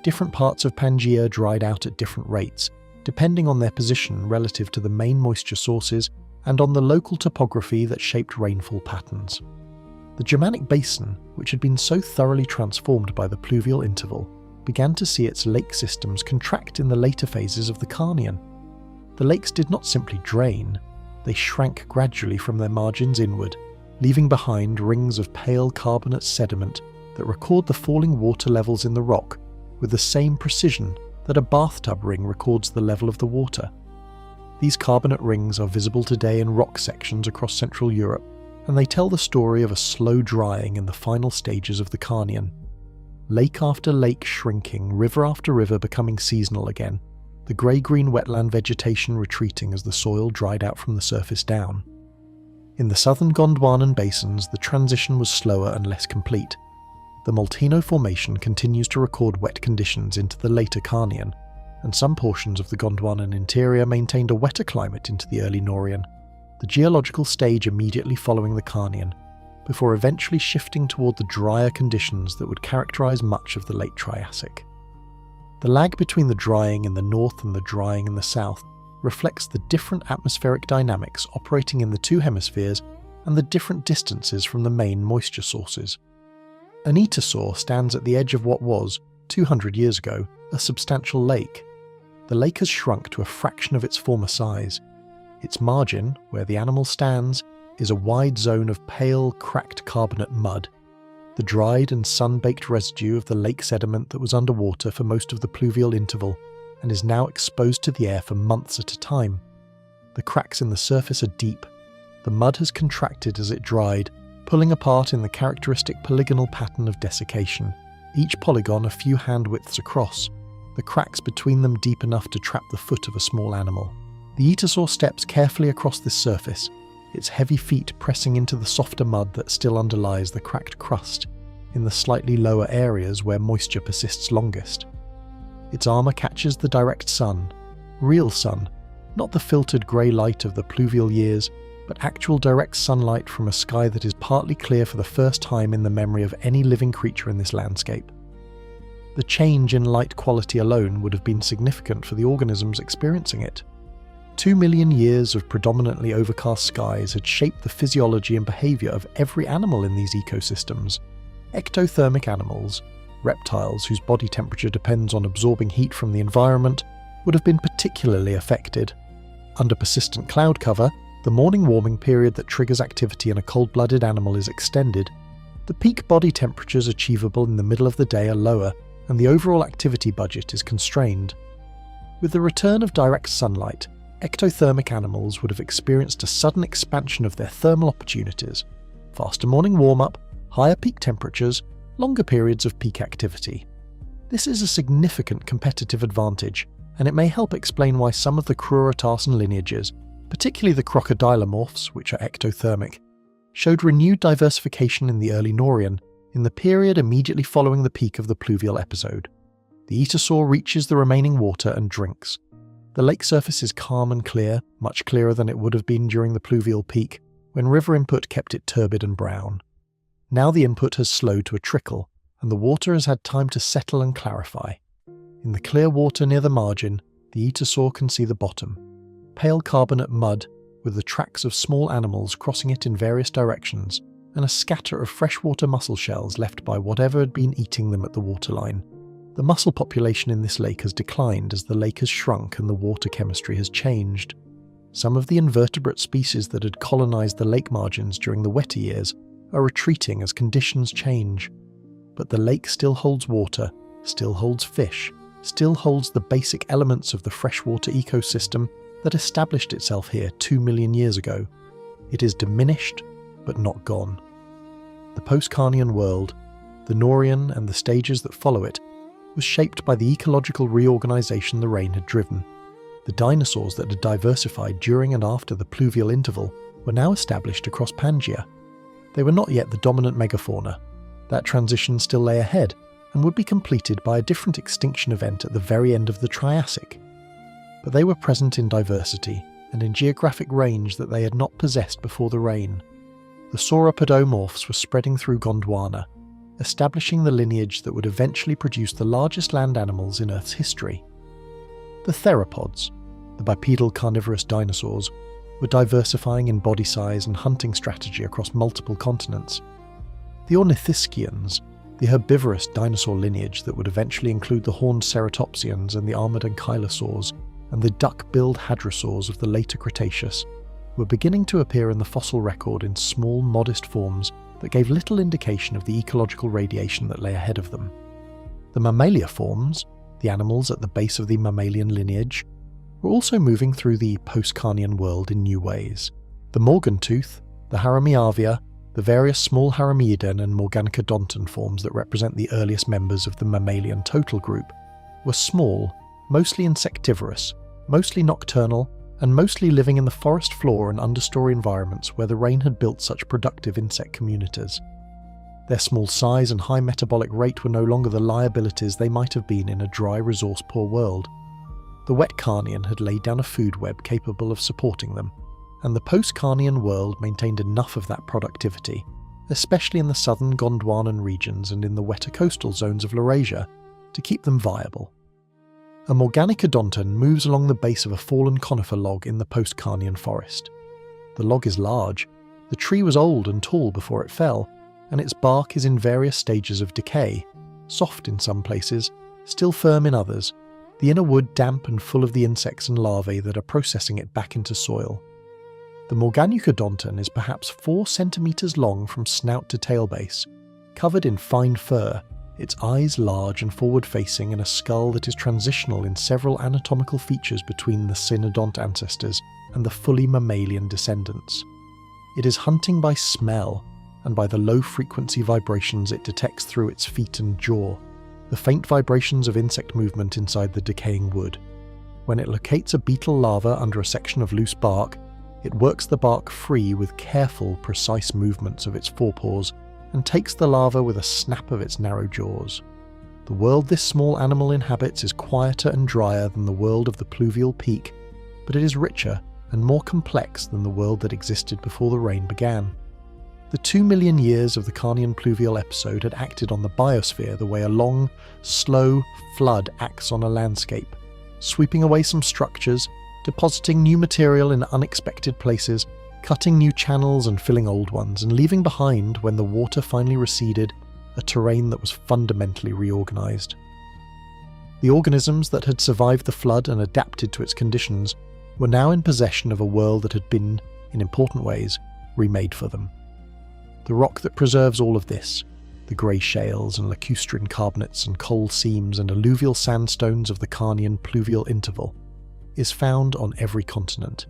Different parts of Pangaea dried out at different rates, depending on their position relative to the main moisture sources and on the local topography that shaped rainfall patterns. The Germanic basin, which had been so thoroughly transformed by the pluvial interval, began to see its lake systems contract in the later phases of the Carnian. The lakes did not simply drain, they shrank gradually from their margins inward, leaving behind rings of pale carbonate sediment that record the falling water levels in the rock with the same precision that a bathtub ring records the level of the water. These carbonate rings are visible today in rock sections across Central Europe, and they tell the story of a slow drying in the final stages of the Carnian. Lake after lake shrinking, river after river becoming seasonal again, the grey-green wetland vegetation retreating as the soil dried out from the surface down. In the southern Gondwanan basins, the transition was slower and less complete. The Molteno Formation continues to record wet conditions into the later Carnian, and some portions of the Gondwanan interior maintained a wetter climate into the early Nourian, the geological stage immediately following the Carnian, before eventually shifting toward the drier conditions that would characterise much of the late Triassic. The lag between the drying in the north and the drying in the south reflects the different atmospheric dynamics operating in the two hemispheres and the different distances from the main moisture sources. An Itosaur stands at the edge of what was, 200 years ago, a substantial lake. The lake has shrunk to a fraction of its former size. Its margin, where the animal stands, is a wide zone of pale, cracked carbonate mud, the dried and sun-baked residue of the lake sediment that was underwater for most of the pluvial interval and is now exposed to the air for months at a time. The cracks in the surface are deep. The mud has contracted as it dried, pulling apart in the characteristic polygonal pattern of desiccation, each polygon a few hand widths across, the cracks between them deep enough to trap the foot of a small animal. The Itosaur steps carefully across this surface, its heavy feet pressing into the softer mud that still underlies the cracked crust, in the slightly lower areas where moisture persists longest. Its armour catches the direct sun, real sun, not the filtered grey light of the pluvial years, but actual direct sunlight from a sky that is partly clear for the first time in the memory of any living creature in this landscape. The change in light quality alone would have been significant for the organisms experiencing it. 2 million years of predominantly overcast skies had shaped the physiology and behaviour of every animal in these ecosystems. Ectothermic animals, reptiles whose body temperature depends on absorbing heat from the environment, would have been particularly affected. Under persistent cloud cover, the morning warming period that triggers activity in a cold-blooded animal is extended. The peak body temperatures achievable in the middle of the day are lower, and the overall activity budget is constrained. With the return of direct sunlight, ectothermic animals would have experienced a sudden expansion of their thermal opportunities, faster morning warm-up, higher peak temperatures, longer periods of peak activity. This is a significant competitive advantage, and it may help explain why some of the Crurotarsan lineages, particularly the crocodilomorphs, which are ectothermic, showed renewed diversification in the early Nourian, in the period immediately following the peak of the pluvial episode. The Itosaur reaches the remaining water and drinks. The lake surface is calm and clear, much clearer than it would have been during the pluvial peak, when river input kept it turbid and brown. Now the input has slowed to a trickle, and the water has had time to settle and clarify. In the clear water near the margin, the Itosaur can see the bottom. Pale carbonate mud, with the tracks of small animals crossing it in various directions, and a scatter of freshwater mussel shells left by whatever had been eating them at the waterline. The mussel population in this lake has declined as the lake has shrunk and the water chemistry has changed. Some of the invertebrate species that had colonised the lake margins during the wetter years are retreating as conditions change. But the lake still holds water, still holds fish, still holds the basic elements of the freshwater ecosystem that established itself here 2 million years ago. It is diminished, but not gone. The post-Carnian world, the Nourian and the stages that follow it, was shaped by the ecological reorganisation the rain had driven. The dinosaurs that had diversified during and after the pluvial interval were now established across Pangaea. They were not yet the dominant megafauna. That transition still lay ahead and would be completed by a different extinction event at the very end of the Triassic. But they were present in diversity and in geographic range that they had not possessed before the rain. The sauropodomorphs were spreading through Gondwana, establishing the lineage that would eventually produce the largest land animals in Earth's history. The theropods, the bipedal carnivorous dinosaurs, were diversifying in body size and hunting strategy across multiple continents. The ornithischians, the herbivorous dinosaur lineage that would eventually include the horned ceratopsians and the armoured ankylosaurs, and the duck-billed hadrosaurs of the later Cretaceous, were beginning to appear in the fossil record in small, modest forms that gave little indication of the ecological radiation that lay ahead of them. The mammalia forms, the animals at the base of the mammalian lineage, were also moving through the post-Carnian world in new ways. The morgantooth, the Haramiavia, the various small Harameidan and Morganicodontan forms that represent the earliest members of the mammalian total group, were small, mostly insectivorous, mostly nocturnal, and mostly living in the forest floor and understory environments where the rain had built such productive insect communities. Their small size and high metabolic rate were no longer the liabilities they might have been in a dry, resource-poor world. The wet Carnian had laid down a food web capable of supporting them, and the post-Carnian world maintained enough of that productivity, especially in the southern Gondwanan regions and in the wetter coastal zones of Laurasia, to keep them viable. A Morganicodonton moves along the base of a fallen conifer log in the post-Carnian forest. The log is large, the tree was old and tall before it fell, and its bark is in various stages of decay, soft in some places, still firm in others, the inner wood damp and full of the insects and larvae that are processing it back into soil. The Morganicodonton is perhaps 4 centimetres long from snout to tail base, covered in fine fur, its eyes large and forward-facing, and a skull that is transitional in several anatomical features between the cynodont ancestors and the fully mammalian descendants. It is hunting by smell, and by the low-frequency vibrations it detects through its feet and jaw, the faint vibrations of insect movement inside the decaying wood. When it locates a beetle larva under a section of loose bark, it works the bark free with careful, precise movements of its forepaws, and takes the larva with a snap of its narrow jaws. The world this small animal inhabits is quieter and drier than the world of the pluvial peak, but it is richer and more complex than the world that existed before the rain began. The 2 million years of the Carnian pluvial episode had acted on the biosphere the way a long, slow flood acts on a landscape, sweeping away some structures, depositing new material in unexpected places, cutting new channels and filling old ones, and leaving behind, when the water finally receded, a terrain that was fundamentally reorganized. The organisms that had survived the flood and adapted to its conditions were now in possession of a world that had been, in important ways, remade for them. The rock that preserves all of this, the grey shales and lacustrine carbonates and coal seams and alluvial sandstones of the Carnian pluvial interval, is found on every continent.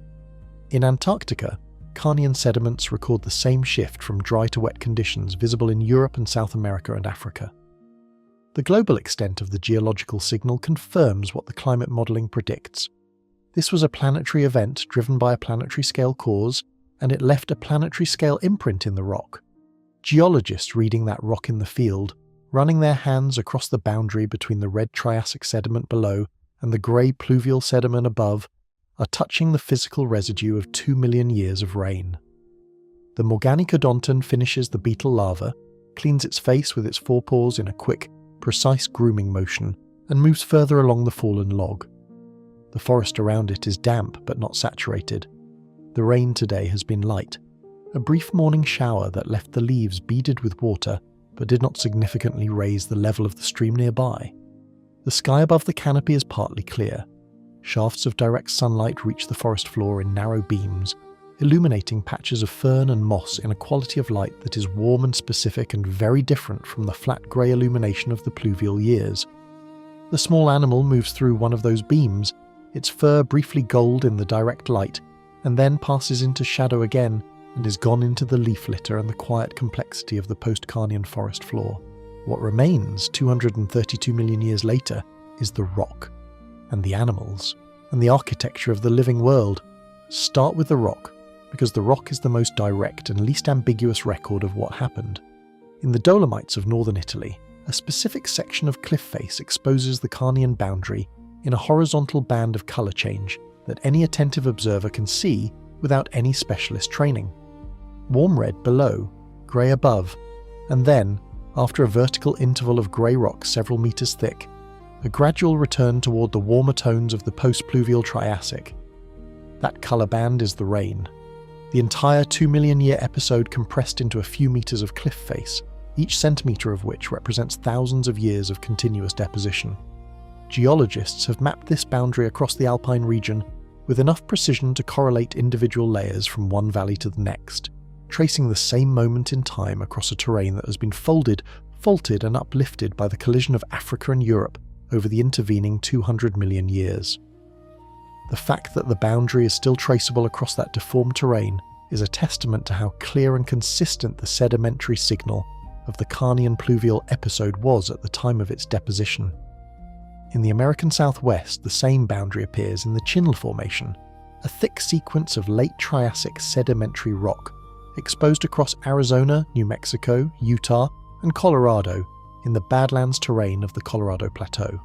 In Antarctica, Carnian sediments record the same shift from dry to wet conditions visible in Europe and South America and Africa. The global extent of the geological signal confirms what the climate modelling predicts. This was a planetary event driven by a planetary scale cause, and it left a planetary scale imprint in the rock. Geologists reading that rock in the field, running their hands across the boundary between the red Triassic sediment below and the grey pluvial sediment above, are touching the physical residue of 2 million years of rain. The Morganicodonton finishes the beetle larva, cleans its face with its forepaws in a quick, precise grooming motion, and moves further along the fallen log. The forest around it is damp but not saturated. The rain today has been light, a brief morning shower that left the leaves beaded with water but did not significantly raise the level of the stream nearby. The sky above the canopy is partly clear. Shafts of direct sunlight reach the forest floor in narrow beams, illuminating patches of fern and moss in a quality of light that is warm and specific and very different from the flat grey illumination of the pluvial years. The small animal moves through one of those beams, its fur briefly gold in the direct light, and then passes into shadow again and is gone into the leaf litter and the quiet complexity of the post-Carnian forest floor. What remains 232 million years later is the rock, and the animals, and the architecture of the living world. Start with the rock, because the rock is the most direct and least ambiguous record of what happened. In the Dolomites of northern Italy, a specific section of cliff face exposes the Carnian boundary in a horizontal band of colour change that any attentive observer can see without any specialist training. Warm red below, grey above, and then, after a vertical interval of grey rock several metres thick, a gradual return toward the warmer tones of the post-pluvial Triassic. That colour band is the rain. The entire 2 million year episode compressed into a few metres of cliff face, each centimetre of which represents thousands of years of continuous deposition. Geologists have mapped this boundary across the alpine region with enough precision to correlate individual layers from one valley to the next, tracing the same moment in time across a terrain that has been folded, faulted and uplifted by the collision of Africa and Europe over the intervening 200 million years. The fact that the boundary is still traceable across that deformed terrain is a testament to how clear and consistent the sedimentary signal of the Carnian pluvial episode was at the time of its deposition. In the American Southwest, the same boundary appears in the Chinle Formation, a thick sequence of late Triassic sedimentary rock exposed across Arizona, New Mexico, Utah, and Colorado in the Badlands terrain of the Colorado Plateau.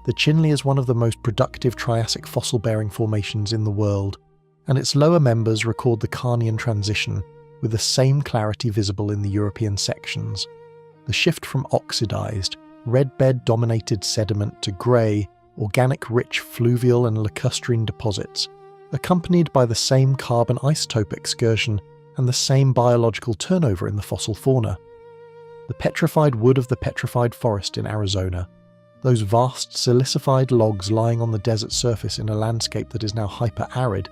The Chinle is one of the most productive Triassic fossil-bearing formations in the world, and its lower members record the Carnian transition with the same clarity visible in the European sections. The shift from oxidized, red bed-dominated sediment to grey, organic-rich fluvial and lacustrine deposits, accompanied by the same carbon isotope excursion and the same biological turnover in the fossil fauna. The petrified wood of the petrified forest in Arizona, those vast silicified logs lying on the desert surface in a landscape that is now hyper-arid,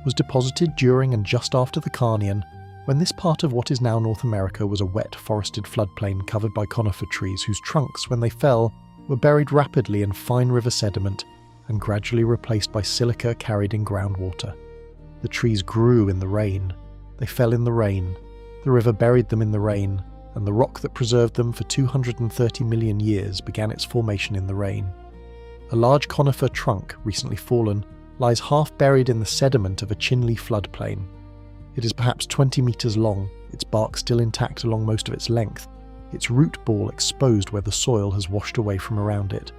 was deposited during and just after the Carnian, when this part of what is now North America was a wet forested floodplain covered by conifer trees whose trunks, when they fell, were buried rapidly in fine river sediment and gradually replaced by silica carried in groundwater. The trees grew in the rain. They fell in the rain. The river buried them in the rain, and the rock that preserved them for 230 million years began its formation in the rain. A large conifer trunk, recently fallen, lies half buried in the sediment of a Chinle floodplain. It is perhaps 20 meters long, its bark still intact along most of its length, its root ball exposed where the soil has washed away from around it.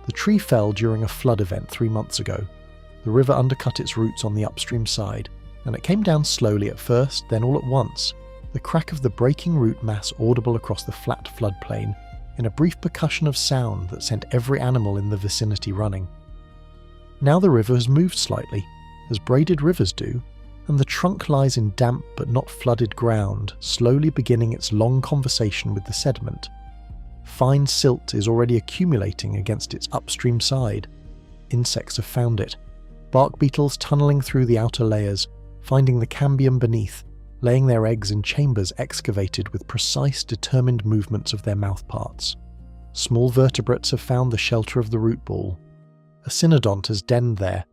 The tree fell during a flood event 3 months ago. The river undercut its roots on the upstream side, and it came down slowly at first, then all at once, the crack of the breaking root mass audible across the flat floodplain in a brief percussion of sound that sent every animal in the vicinity running. Now the river has moved slightly, as braided rivers do, and the trunk lies in damp but not flooded ground, slowly beginning its long conversation with the sediment. Fine silt is already accumulating against its upstream side. Insects have found it, bark beetles tunneling through the outer layers, finding the cambium beneath, laying their eggs in chambers excavated with precise, determined movements of their mouthparts. Small vertebrates have found the shelter of the root ball. A cynodont has denned there,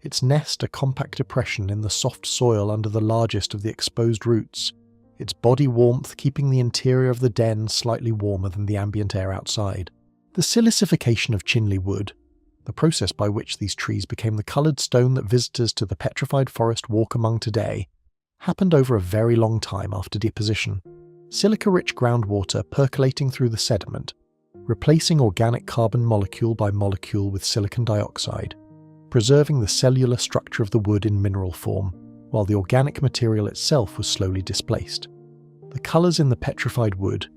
its nest a compact depression in the soft soil under the largest of the exposed roots, its body warmth keeping the interior of the den slightly warmer than the ambient air outside. The silicification of Chinle wood, the process by which these trees became the coloured stone that visitors to the petrified forest walk among today, happened over a very long time after deposition. Silica-rich groundwater percolating through the sediment, replacing organic carbon molecule by molecule with silicon dioxide, preserving the cellular structure of the wood in mineral form, while the organic material itself was slowly displaced. The colours in the petrified wood,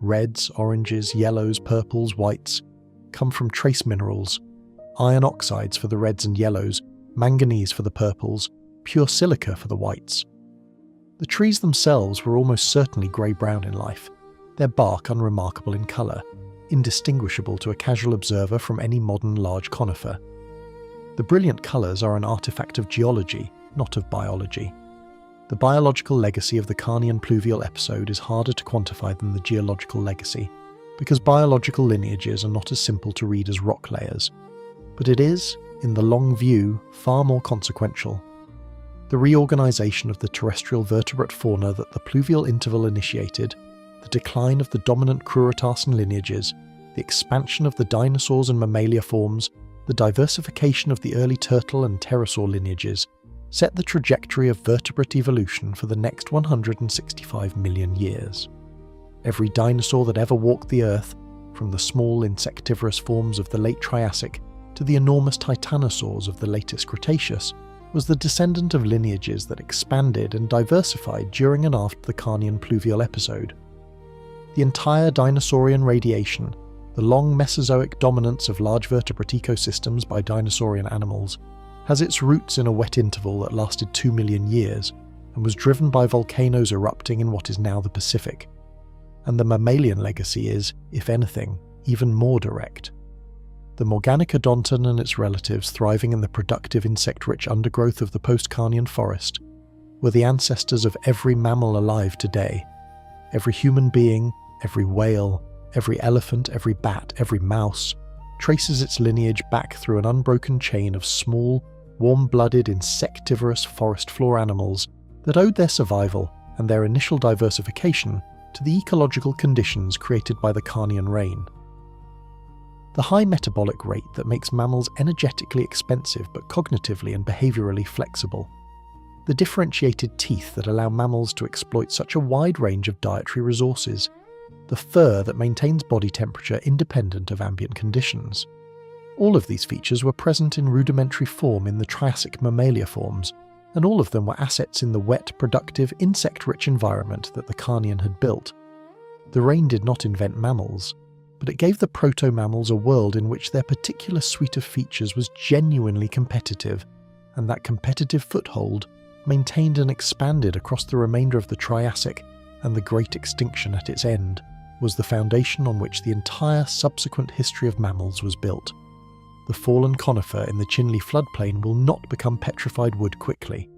reds, oranges, yellows, purples, whites, come from trace minerals, iron oxides for the reds and yellows, manganese for the purples, pure silica for the whites. The trees themselves were almost certainly grey-brown in life, their bark unremarkable in colour, indistinguishable to a casual observer from any modern large conifer. The brilliant colours are an artefact of geology, not of biology. The biological legacy of the Carnian pluvial episode is harder to quantify than the geological legacy, because biological lineages are not as simple to read as rock layers. But it is, in the long view, far more consequential. The reorganisation of the terrestrial vertebrate fauna that the pluvial interval initiated, the decline of the dominant Crurotarsan lineages, the expansion of the dinosaurs and mammalia forms, the diversification of the early turtle and pterosaur lineages, set the trajectory of vertebrate evolution for the next 165 million years. Every dinosaur that ever walked the Earth, from the small insectivorous forms of the late Triassic to the enormous titanosaurs of the latest Cretaceous, was the descendant of lineages that expanded and diversified during and after the Carnian pluvial episode. The entire dinosaurian radiation, the long Mesozoic dominance of large vertebrate ecosystems by dinosaurian animals, has its roots in a wet interval that lasted 2 million years and was driven by volcanoes erupting in what is now the Pacific. And the mammalian legacy is, if anything, even more direct. The Morganocodonton and its relatives thriving in the productive insect-rich undergrowth of the post-Carnian forest were the ancestors of every mammal alive today. Every human being, every whale, every elephant, every bat, every mouse traces its lineage back through an unbroken chain of small, warm-blooded, insectivorous forest floor animals that owed their survival and their initial diversification to the ecological conditions created by the Carnian rain. The high metabolic rate that makes mammals energetically expensive but cognitively and behaviourally flexible. The differentiated teeth that allow mammals to exploit such a wide range of dietary resources. The fur that maintains body temperature independent of ambient conditions. All of these features were present in rudimentary form in the Triassic mammalia forms, and all of them were assets in the wet, productive, insect-rich environment that the Carnian had built. The rain did not invent mammals, but it gave the proto-mammals a world in which their particular suite of features was genuinely competitive, and that competitive foothold maintained and expanded across the remainder of the Triassic, and the great extinction at its end was the foundation on which the entire subsequent history of mammals was built. The fallen conifer in the Chinle floodplain will not become petrified wood quickly.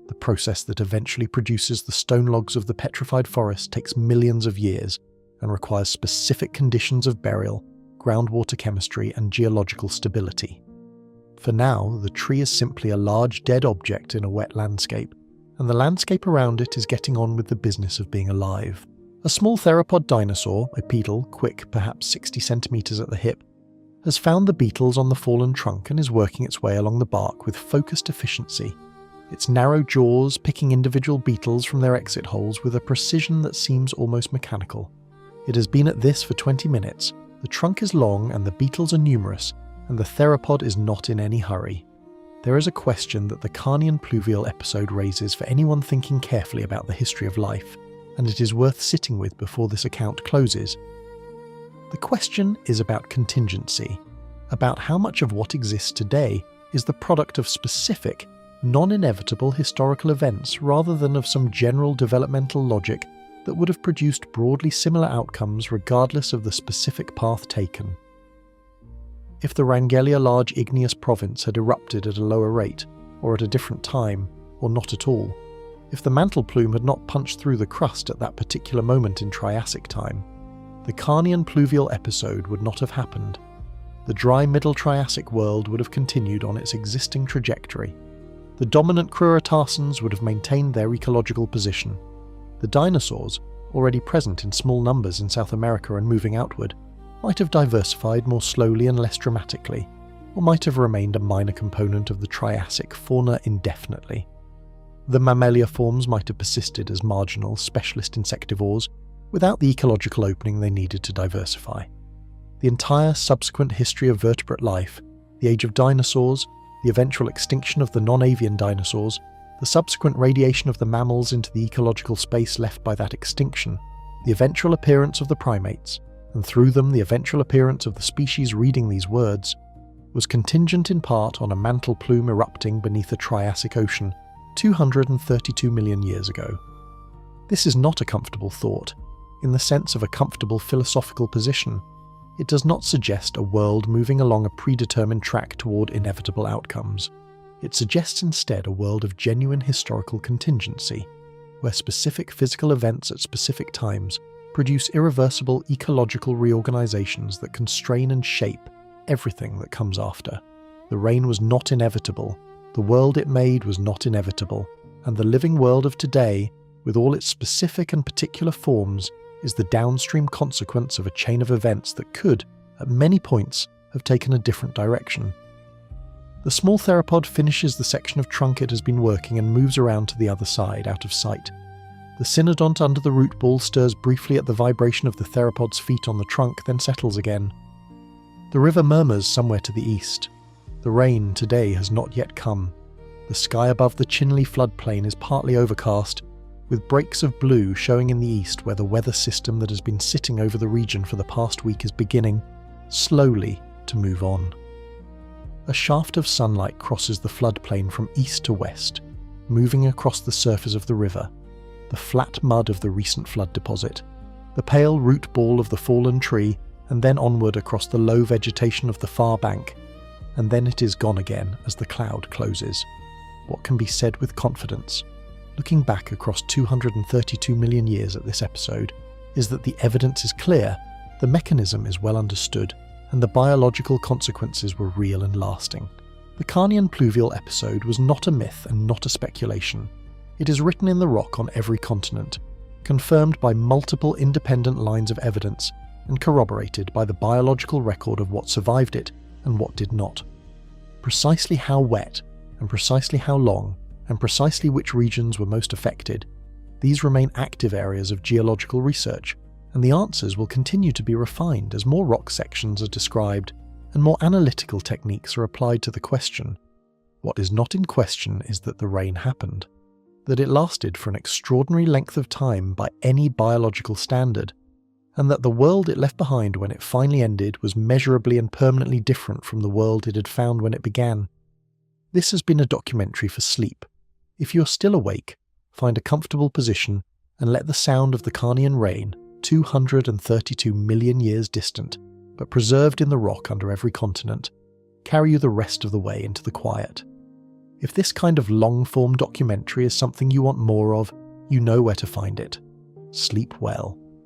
The process that eventually produces the stone logs of the petrified forest takes millions of years and requires specific conditions of burial, groundwater chemistry, and geological stability. For now, the tree is simply a large dead object in a wet landscape, and the landscape around it is getting on with the business of being alive. A small theropod dinosaur, bipedal, quick, perhaps 60 centimeters at the hip, has found the beetles on the fallen trunk and is working its way along the bark with focused efficiency, its narrow jaws picking individual beetles from their exit holes with a precision that seems almost mechanical. It has been at this for 20 minutes, the trunk is long and the beetles are numerous, and the theropod is not in any hurry. There is a question that the Carnian pluvial episode raises for anyone thinking carefully about the history of life, and it is worth sitting with before this account closes. The question is about contingency, about how much of what exists today is the product of specific, non-inevitable historical events rather than of some general developmental logic that would have produced broadly similar outcomes regardless of the specific path taken. If the Wrangellia Large Igneous Province had erupted at a lower rate, or at a different time, or not at all, if the mantle plume had not punched through the crust at that particular moment in Triassic time, the Carnian pluvial episode would not have happened. The dry Middle Triassic world would have continued on its existing trajectory. The dominant Crurotarsans would have maintained their ecological position. The dinosaurs, already present in small numbers in South America and moving outward, might have diversified more slowly and less dramatically, or might have remained a minor component of the Triassic fauna indefinitely. The mammalia forms might have persisted as marginal, specialist insectivores without the ecological opening they needed to diversify. The entire subsequent history of vertebrate life, the age of dinosaurs, the eventual extinction of the non-avian dinosaurs, the subsequent radiation of the mammals into the ecological space left by that extinction, the eventual appearance of the primates, and through them the eventual appearance of the species reading these words, was contingent in part on a mantle plume erupting beneath the Triassic Ocean 232 million years ago. This is not a comfortable thought, in the sense of a comfortable philosophical position. It does not suggest a world moving along a predetermined track toward inevitable outcomes. It suggests instead a world of genuine historical contingency, where specific physical events at specific times produce irreversible ecological reorganizations that constrain and shape everything that comes after. The rain was not inevitable, the world it made was not inevitable, and the living world of today, with all its specific and particular forms, is the downstream consequence of a chain of events that could, at many points, have taken a different direction. The small theropod finishes the section of trunk it has been working and moves around to the other side, out of sight. The cynodont under the root ball stirs briefly at the vibration of the theropod's feet on the trunk, then settles again. The river murmurs somewhere to the east. The rain today has not yet come. The sky above the Chinle floodplain is partly overcast, with breaks of blue showing in the east where the weather system that has been sitting over the region for the past week is beginning, slowly, to move on. A shaft of sunlight crosses the floodplain from east to west, moving across the surface of the river, the flat mud of the recent flood deposit, the pale root ball of the fallen tree, and then onward across the low vegetation of the far bank, and then it is gone again as the cloud closes. What can be said with confidence, looking back across 232 million years at this episode, is that the evidence is clear, the mechanism is well understood, and the biological consequences were real and lasting. The Carnian pluvial episode was not a myth and not a speculation. It is written in the rock on every continent, confirmed by multiple independent lines of evidence, and corroborated by the biological record of what survived it and what did not. Precisely how wet, and precisely how long, and precisely which regions were most affected, these remain active areas of geological research, and the answers will continue to be refined as more rock sections are described, and more analytical techniques are applied to the question. What is not in question is that the rain happened, that it lasted for an extraordinary length of time by any biological standard, and that the world it left behind when it finally ended was measurably and permanently different from the world it had found when it began. This has been a documentary for sleep. If you're still awake, find a comfortable position and let the sound of the Carnian rain, 232 million years distant, but preserved in the rock under every continent, carry you the rest of the way into the quiet. If this kind of long-form documentary is something you want more of, you know where to find it. Sleep well.